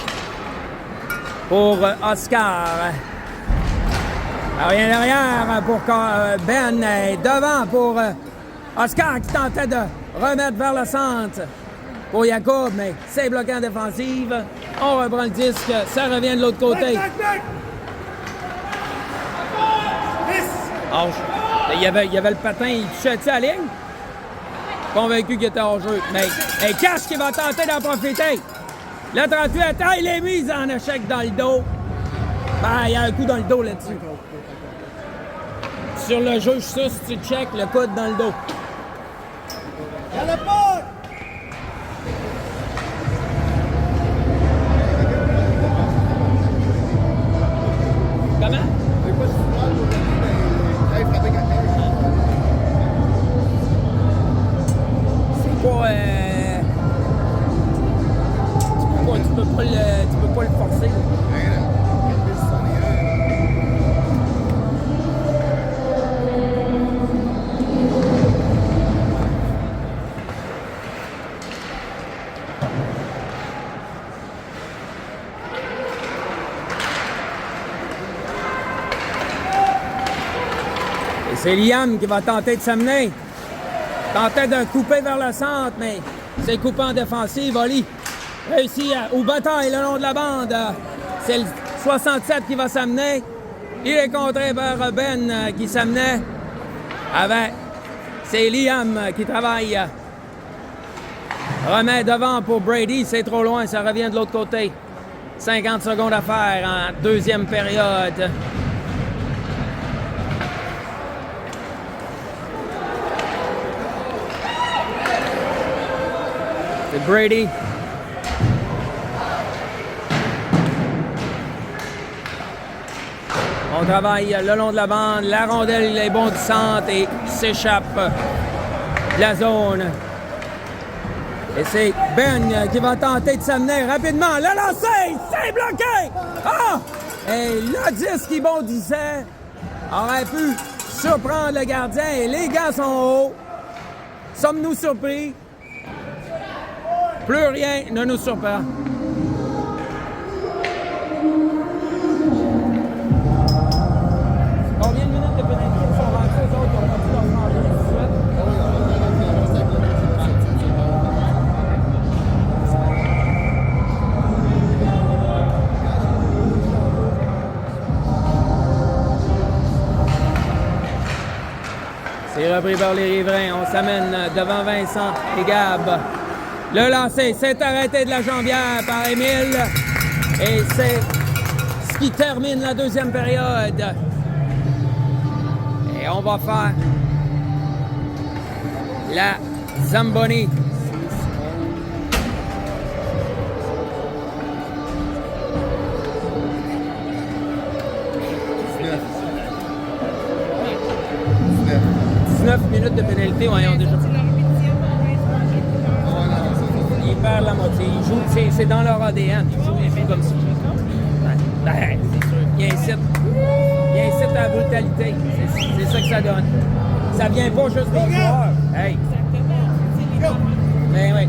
Pour Oscar. Elle revient derrière pour Ben. Et devant pour Oscar qui tentait de remettre vers le centre pour Jacob, mais c'est bloqué en défensive. On reprend le disque. Ça revient de l'autre côté. Oh, il y avait le patin. Il touchait-tu à la ligne? Convaincu qu'il était hors jeu. Mais Cash qui va tenter d'en profiter. Le 38, il est mis en échec dans le dos. Ben, il y a un coup dans le dos là-dessus. Sur le jeu, je suis sûr, si tu check, le coude dans le dos. C'est Liam qui va tenter de s'amener. Tentait de couper vers le centre, mais c'est coupé en défensive. Oli réussit au bataille le long de la bande. C'est le 67 qui va s'amener. Il est contré par Ben qui s'amenait. C'est Liam qui travaille. Remet devant pour Brady. C'est trop loin, ça revient de l'autre côté. 50 secondes à faire en deuxième période. C'est Brady. On travaille le long de la bande. La rondelle est bondissante et s'échappe de la zone. Et c'est Ben qui va tenter de s'amener rapidement. Le lancer, c'est bloqué! Ah! Et le 10 qui bondissait aurait pu surprendre le gardien. Et les gars sont hauts. Sommes-nous surpris? Plus rien ne nous surprend. Combien de minutes de pénalité sont rentrés aux autres qui ont battu leur frangin tout de suite? C'est repris par les riverains. On s'amène devant Vincent et Gab. Le lancer s'est arrêté de la jambière par Émile. Et c'est ce qui termine la deuxième période. Et on va faire la Zamboni. Minutes de pénalité, voyons déjà. Ils perdent la moitié. Ils jouent, c'est dans leur ADN. Ils jouent comme ça. Ouais, c'est sûr. Ils incitent à la brutalité. C'est ça que ça donne. Ça vient pas juste des joueurs. Hey. Ben oui.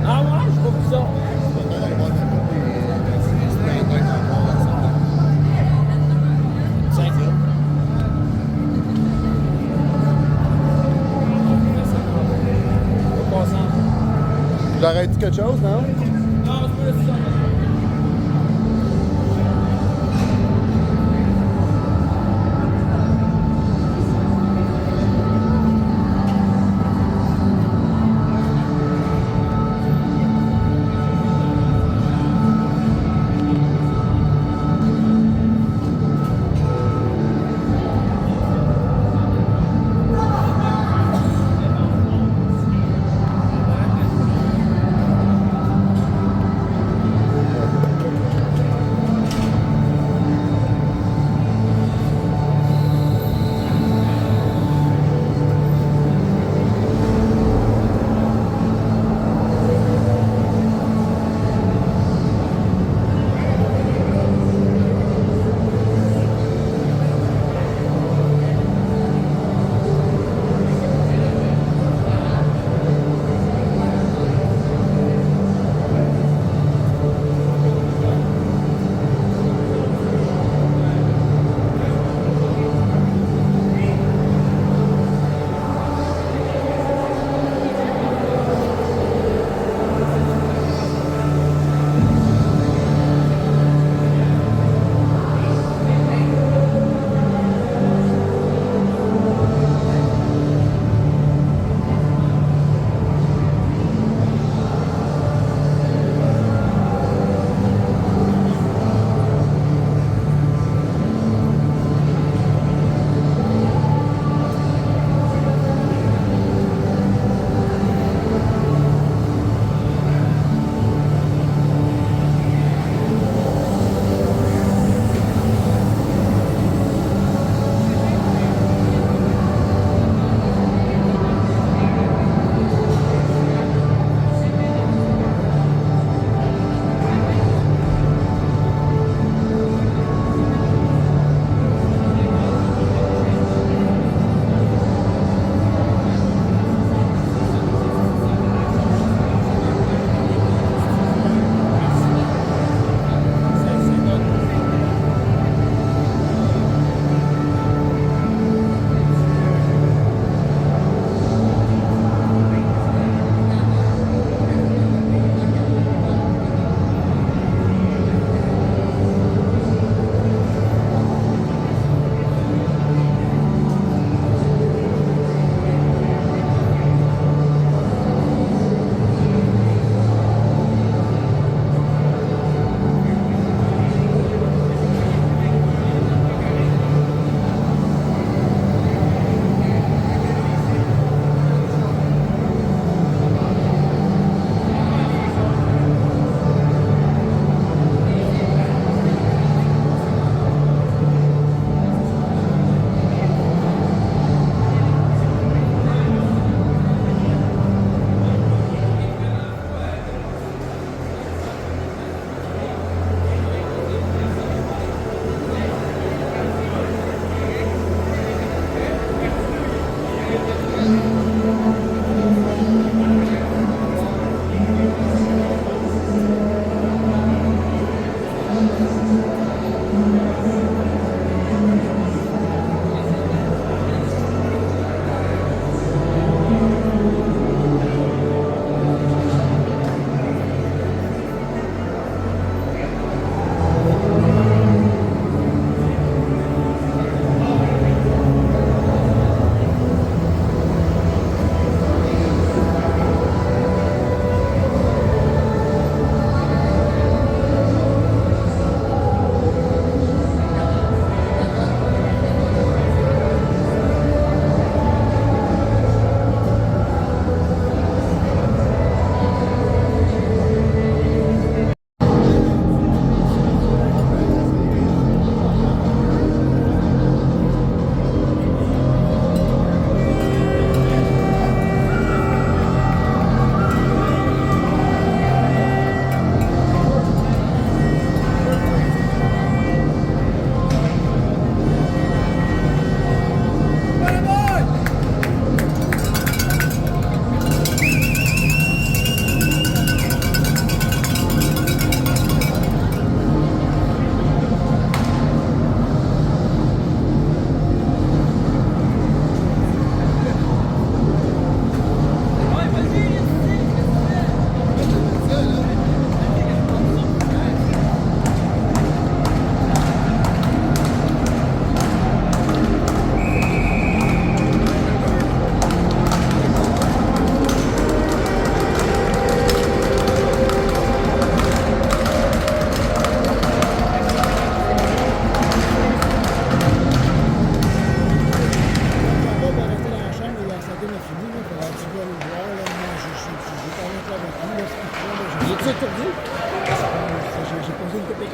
Ah ouais, je trouve ça. Tu l'arrêtes quelque chose, non? Non, c'est pas ça.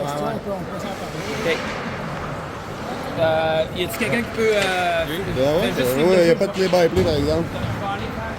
questions, ouais. on peut s'en parler. OK. Y a-t-il quelqu'un qui peut... Oui, il n'y a pas de play-by-play, par exemple. Je vais aller faire...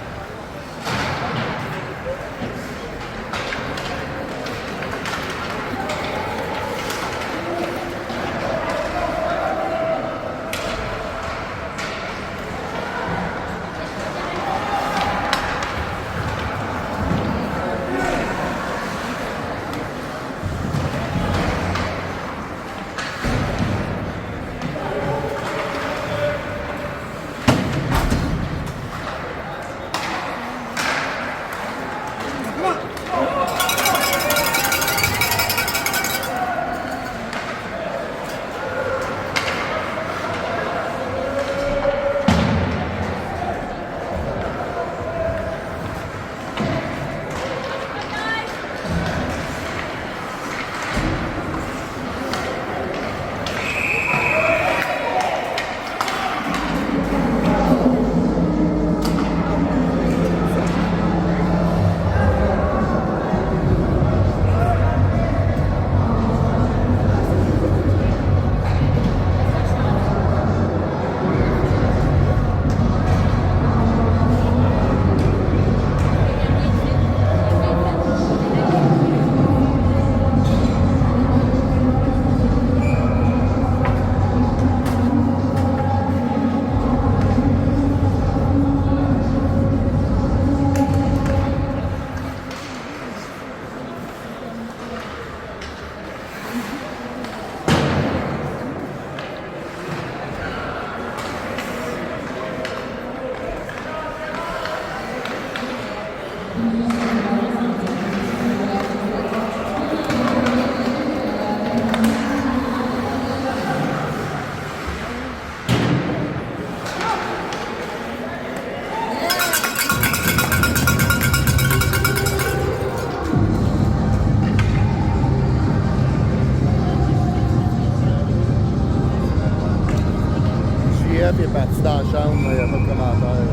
JF est parti dans la chambre, il n'y a pas de commentaire.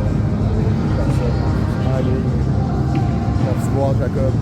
Personne. Allez. Merci de voir, Jacob.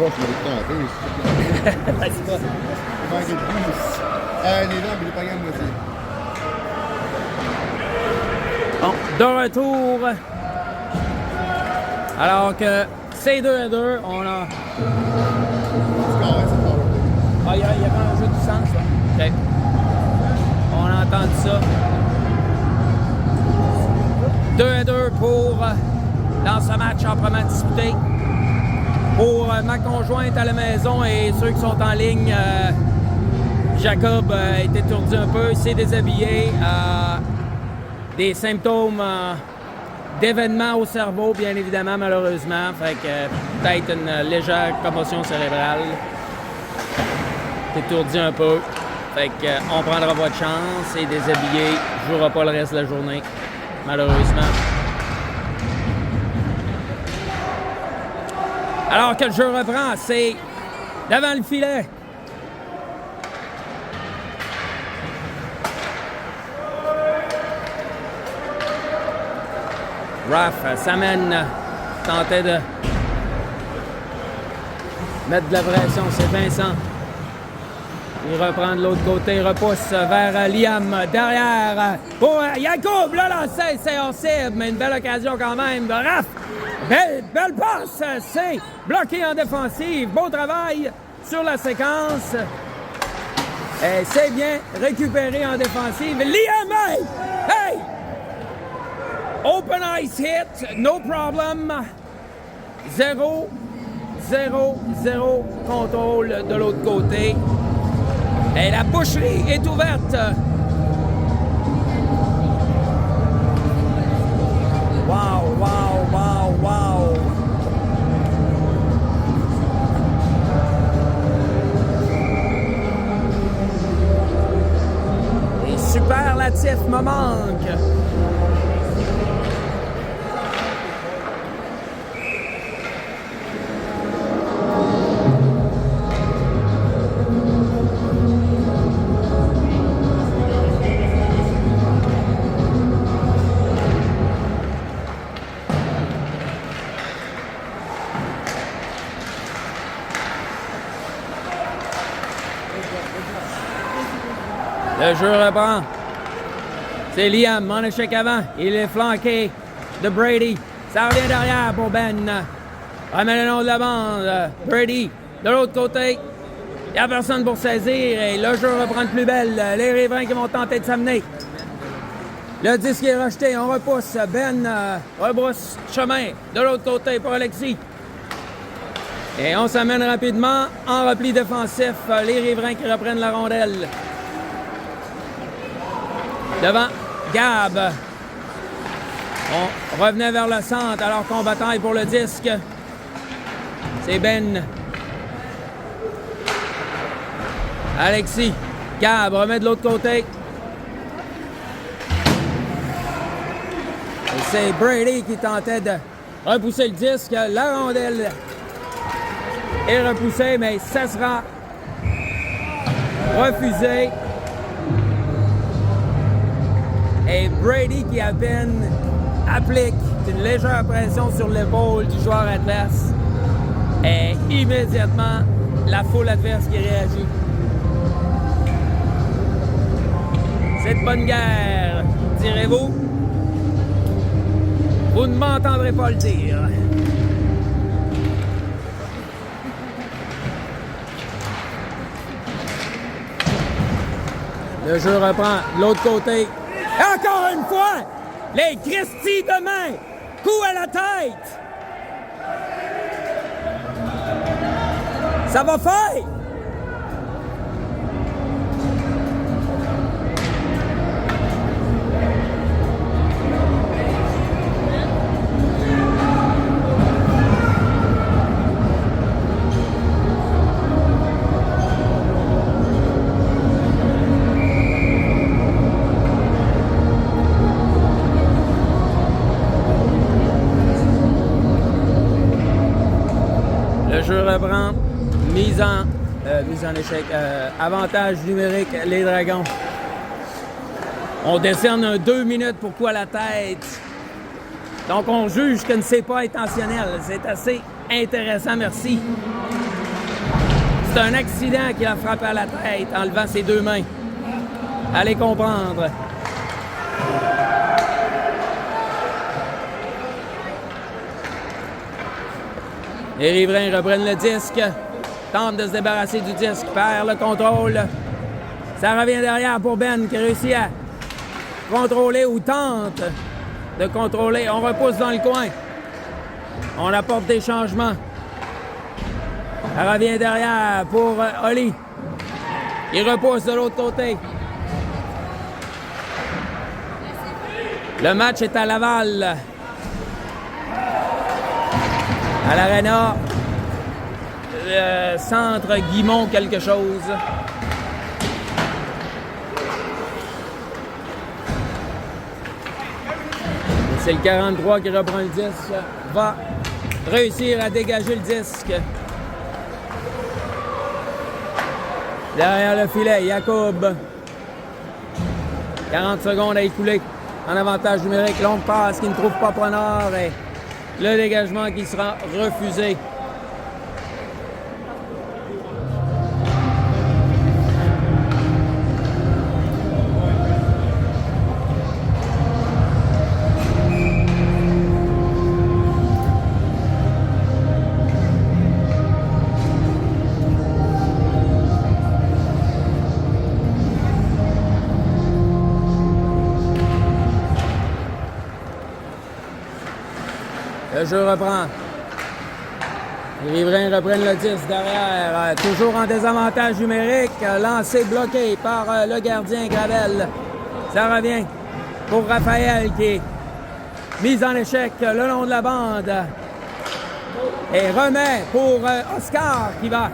Je vais le tenter. Vas-y pas. Il manque de boost. Les lampes, il est pas gamme moitié. Bon, de retour. Alors que c'est 2-2, on a... C'est correct, c'est pas Ah, il y a un jeu du sens, là. OK. On a entendu ça. 2-2 pour dans ce match amplement disputé. Pour ma conjointe à la maison et ceux qui sont en ligne, Jacob est étourdi un peu, s'est déshabillé. Des symptômes d'événements au cerveau, bien évidemment, malheureusement. Fait que peut-être une légère commotion cérébrale. Étourdi un peu. Fait que on prendra votre chance et déshabillé. Je jouera pas le reste de la journée, malheureusement. Alors que le jeu reprend, c'est devant le filet. Raph s'amène, tentait de mettre de la pression, c'est Vincent. Il reprend de l'autre côté, repousse vers Liam, derrière pour Yacoub, là, c'est hors cible, mais une belle occasion quand même de Raph. Belle passe, c'est bloqué en défensive, beau travail sur la séquence. Et c'est bien récupéré en défensive. Liam, hey! Open ice hit, no problem. 0 contrôle de l'autre côté. Et la boucherie est ouverte. Wow. Les superlatifs me manquent. Le jeu reprend. C'est Liam, en échec avant. Il est flanqué de Brady. Ça revient derrière pour Ben. Remet le nom de la bande. Brady, de l'autre côté. Il n'y a personne pour saisir et le jeu reprend de plus belle. Les riverains qui vont tenter de s'amener. Le disque est rejeté. On repousse. Ben rebrousse chemin de l'autre côté pour Alexis. Et on s'amène rapidement en repli défensif. Les riverains qui reprennent la rondelle. Devant Gab. On revenait vers le centre alors qu'on bataille pour le disque. C'est Ben. Alexis. Gab remet de l'autre côté. Et c'est Brady qui tentait de repousser le disque. La rondelle est repoussée, mais ça sera refusé. Et Brady qui à peine applique une légère pression sur l'épaule du joueur adverse. Et immédiatement, la foule adverse qui réagit. C'est de bonne guerre, direz-vous? Vous ne m'entendrez pas le dire. Le jeu reprend de l'autre côté. Encore une fois, les Christie de main, coup à la tête. Ça va faire. Le jeu reprend. Mise en échec. Avantage numérique, les Dragons. On décerne un 2 minutes pour coup à la tête. Donc on juge que ce n'est pas intentionnel. C'est assez intéressant, merci. C'est un accident qui a frappé à la tête en levant ses deux mains. Allez comprendre. Les riverains reprennent le disque. tente de se débarrasser du disque, perd le contrôle. Ça revient derrière pour Ben qui réussit à contrôler ou tente de contrôler. On repousse dans le coin. On apporte des changements. Ça revient derrière pour Oli. Il repousse de l'autre côté. Le match est à Laval. À l'Arena. Le centre Guimont quelque chose. C'est le 43 qui reprend le disque. Va réussir à dégager le disque. Derrière le filet, Jacob. 40 secondes à écouler. En avantage numérique, longue passe qui ne trouve pas preneur. Et le dégagement qui sera refusé. Le jeu reprend. Les riverains reprennent le 10 derrière. Toujours en désavantage numérique. Lancé bloqué par le gardien Gravel. Ça revient pour Raphaël qui est mis en échec le long de la bande. Et remet pour Oscar qui va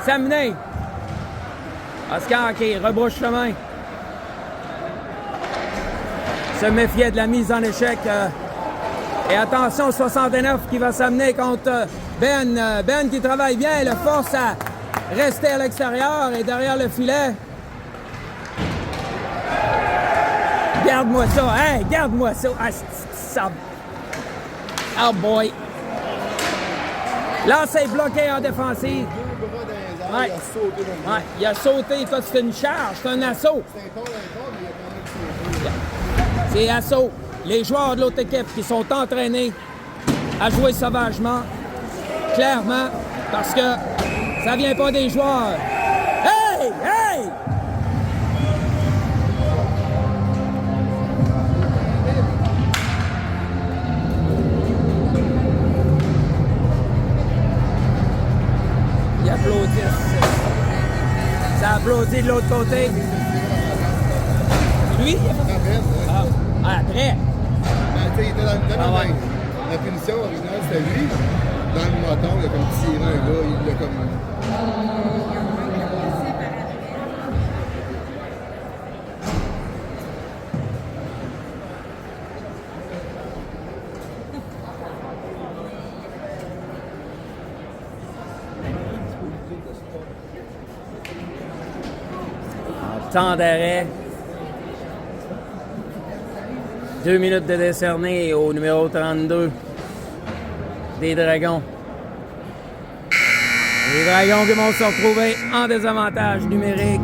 s'amener. Oscar qui rebrouche chemin. Se méfiait de la mise en échec. Et attention, 69 qui va s'amener contre Ben. Ben qui travaille bien, le force à rester à l'extérieur et derrière le filet. Garde-moi ça, hein? Garde-moi ça. Ah, ça. Oh boy. Là, c'est bloqué en défensive. Ouais. Ouais, il a sauté. Écoute, c'est une charge, c'est un assaut. C'est assaut. Les joueurs de l'autre équipe qui sont entraînés à jouer sauvagement, clairement, parce que ça vient pas des joueurs. Hey! Hey! Ils applaudissent. Ça applaudit de l'autre côté. Lui? Ah, après? Il était dans la punition originale, c'était lui. Dans le moton, il a comme tiré un gars, il l'a comme. Temps d'arrêt. 2 minutes de décerné au numéro 32 des Dragons. Les Dragons qui vont se retrouver en désavantage numérique.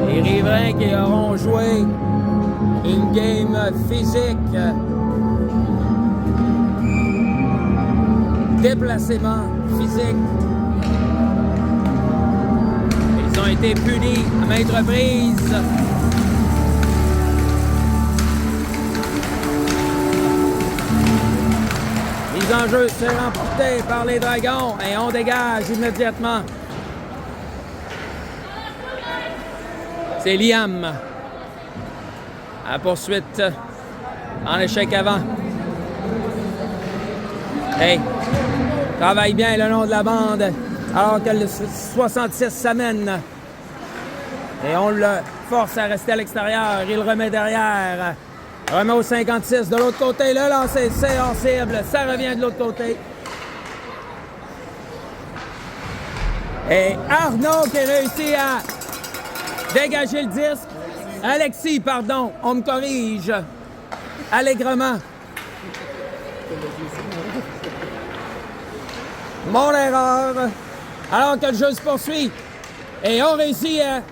Les Riverains qui auront joué une game physique. Déplacement physique. Ils ont été punis à maintes reprises. Mise en jeu, c'est remporté par les Dragons et on dégage immédiatement. C'est Liam. À la poursuite en échec avant. Hey, travaille bien le long de la bande alors que le 66 s'amène. Et on le force à rester à l'extérieur. Il remet derrière. Remet au 56 de l'autre côté. Le lancer, c'est hors cible. Ça revient de l'autre côté. Et Arnaud qui réussit à dégager le disque. Alexis, pardon, on me corrige. Allègrement. Mon erreur. Alors que le jeu se poursuit. Et on réussit à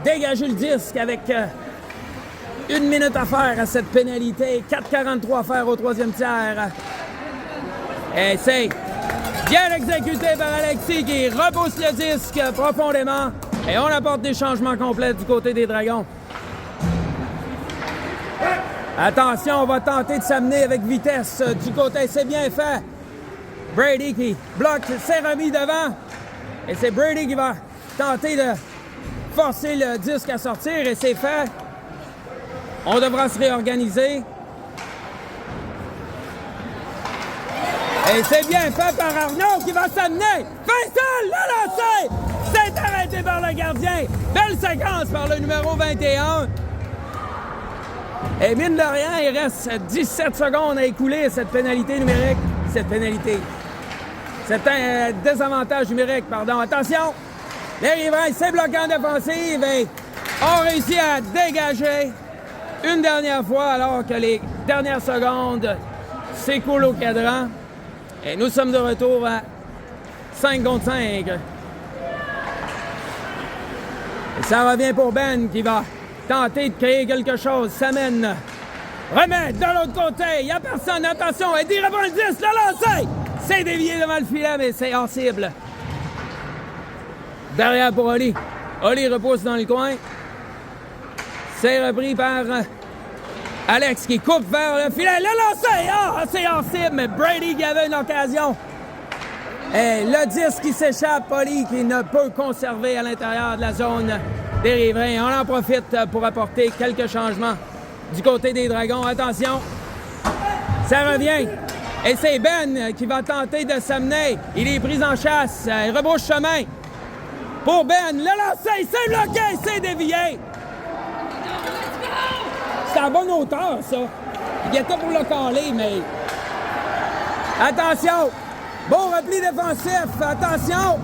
dégager le disque avec 1 minute à faire à cette pénalité. 4,43 à faire au troisième tiers. Et c'est Bien exécuté par Alexis qui repousse le disque profondément. Et on apporte des changements complets du côté des Dragons. Attention, on va tenter de s'amener avec vitesse du côté. C'est bien fait. Brady qui bloque, s'est remis devant. Et c'est Brady qui va tenter de forcer le disque à sortir. Et c'est fait. On devra se réorganiser. Et c'est bien fait par Arnaud qui va s'amener. Vincent, le lancer! C'est arrêté par le gardien. Belle séquence par le numéro 21. Et mine de rien, il reste 17 secondes à écouler cette pénalité numérique. Cette pénalité. C'est un désavantage numérique, pardon. Attention! Les riverains, c'est bloqué en défensive et ont réussi à dégager une dernière fois alors que les dernières secondes s'écoulent au cadran. Et nous sommes de retour à 5 contre 5. Et ça revient pour Ben qui va tenter de créer quelque chose. S'amène. Remet de l'autre côté. Il n'y a personne. Attention. Et dit revend le 10. Le lancer. C'est dévié devant le filet, mais c'est hors cible. Derrière pour Oli. Oli repousse dans le coin. C'est repris par Alex qui coupe vers le filet. Le lancer! Ah, c'est hors cible, mais Brady qui avait une occasion. Et le disque qui s'échappe, Oli qui ne peut conserver à l'intérieur de la zone des riverains. On en profite pour apporter quelques changements du côté des Dragons. Attention, ça revient. Et c'est Ben qui va tenter de s'amener. Il est pris en chasse. Il rebrousse chemin. Pour Ben, le lancer, c'est bloqué, c'est dévié. C'est à bonne hauteur, ça. Il était pour le caler, mais... Attention! Bon repli défensif, attention!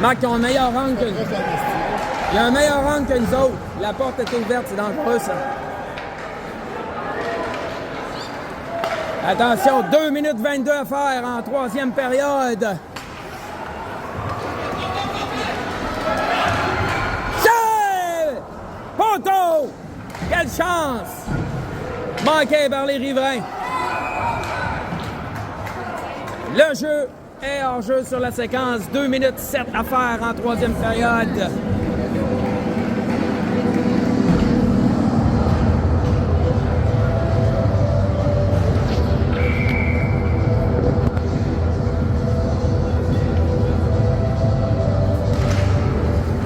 Marc, ils ont un meilleur rang que... Il y a un meilleur rang que nous autres. La porte est ouverte, c'est dangereux, ça. Attention, 2 minutes 22 à faire en troisième période. Poteau! Quelle chance! Manqué par les riverains. Le jeu est hors jeu sur la séquence. 2 minutes 7 à faire en troisième période.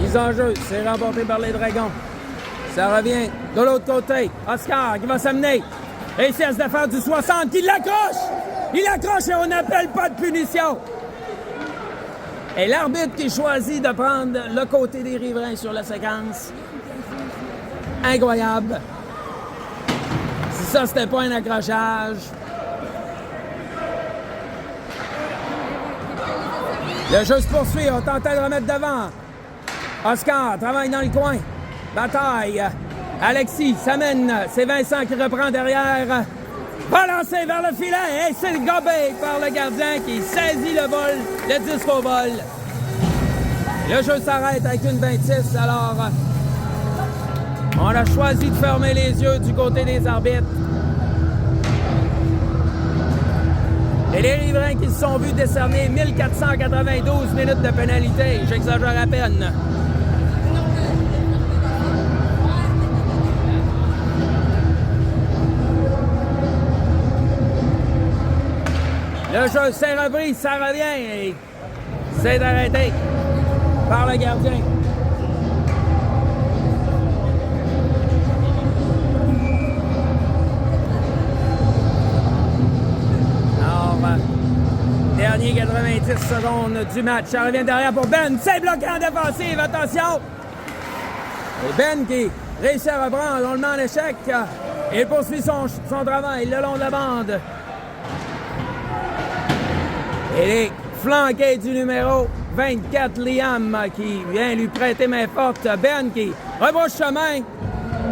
Mise en jeu, c'est remporté par les Dragons. Ça revient de l'autre côté. Oscar qui va s'amener. Réussit à se défaire du 60 qui l'accroche. Il accroche et on n'appelle pas de punition. Et l'arbitre qui choisit de prendre le côté des riverains sur la séquence. Incroyable. Si ça, c'était pas un accrochage. Le jeu se poursuit. On tentait de remettre devant. Oscar travaille dans le coin. Bataille. Alexis s'amène. C'est Vincent qui reprend derrière. Balancé vers le filet. Et c'est gobé par le gardien qui saisit le vol, le disque au vol. Le jeu s'arrête avec une 26. Alors, on a choisi de fermer les yeux du côté des arbitres. Et les riverains qui se sont vus décerner 1492 minutes de pénalité. J'exagère à peine. Le jeu s'est repris, ça revient et c'est arrêté par le gardien. Alors, dernier 90 secondes du match. Ça revient derrière pour Ben. C'est bloqué en défensive, attention! Et Ben qui réussit à reprendre, on le met en échec. Il poursuit son travail le long de la bande. Il est flanqué du numéro 24, Liam, qui vient lui prêter main forte. Ben qui rebrousse chemin.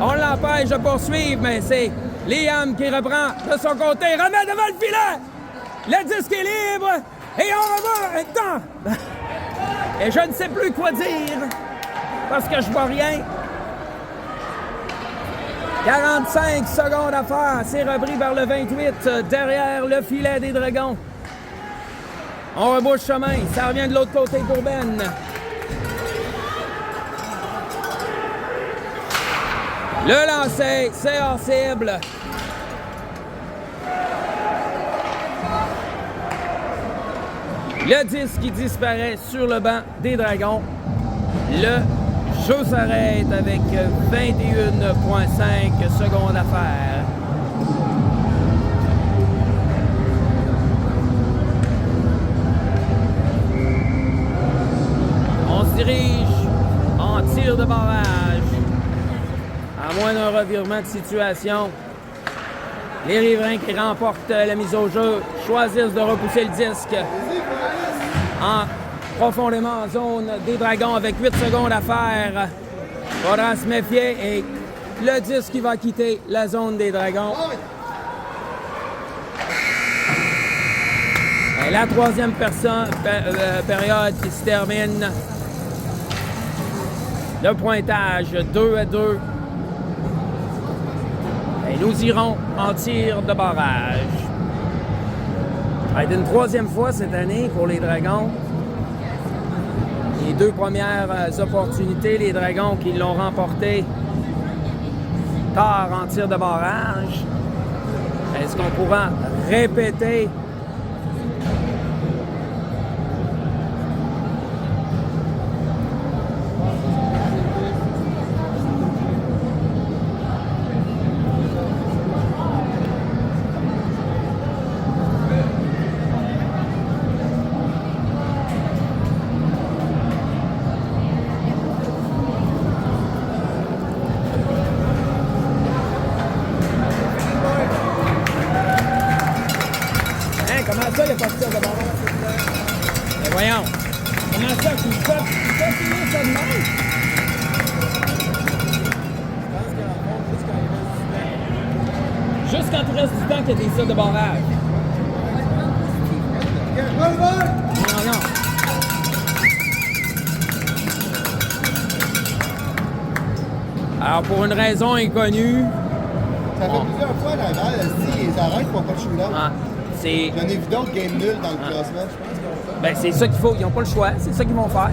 On l'empêche de poursuivre, mais c'est Liam qui reprend de son côté. Remet devant le filet. Le disque est libre. Et on revoit un temps. Et je ne sais plus quoi dire parce que je vois rien. 45 secondes à faire. C'est repris par le 28 derrière le filet des Dragons. On rebouche chemin. Ça revient de l'autre côté pour Ben. Le lancer, c'est hors cible. Le disque qui disparaît sur le banc des Dragons. Le jeu s'arrête avec 21,5 secondes à faire. On se dirige en tir de barrage. À moins d'un revirement de situation, les riverains qui remportent la mise au jeu choisissent de repousser le disque profondément en zone des Dragons avec 8 secondes à faire. Faudra se méfier et le disque qui va quitter la zone des Dragons. Et la troisième période qui se termine. Le pointage 2-2. Et nous irons en tir de barrage. C'est une troisième fois cette année pour les Dragons. Les deux premières opportunités, les Dragons qui l'ont remporté tard en tir de barrage. Est-ce qu'on pourra répéter comment ça, il n'y a pas de tir de barrage? Mais voyons. Comment ça, tu peux finir ça de même? Juste quand il reste du temps qu'il y a des tirs de barrage. Non. Alors, pour une raison inconnue... Ça fait plusieurs fois, Laval, si ils arrêtent pour pas de shootout. Il y en a évident game nul dans le classement, je pense. Ben, c'est ça qu'il faut. Ils n'ont pas le choix. C'est ça qu'ils vont faire.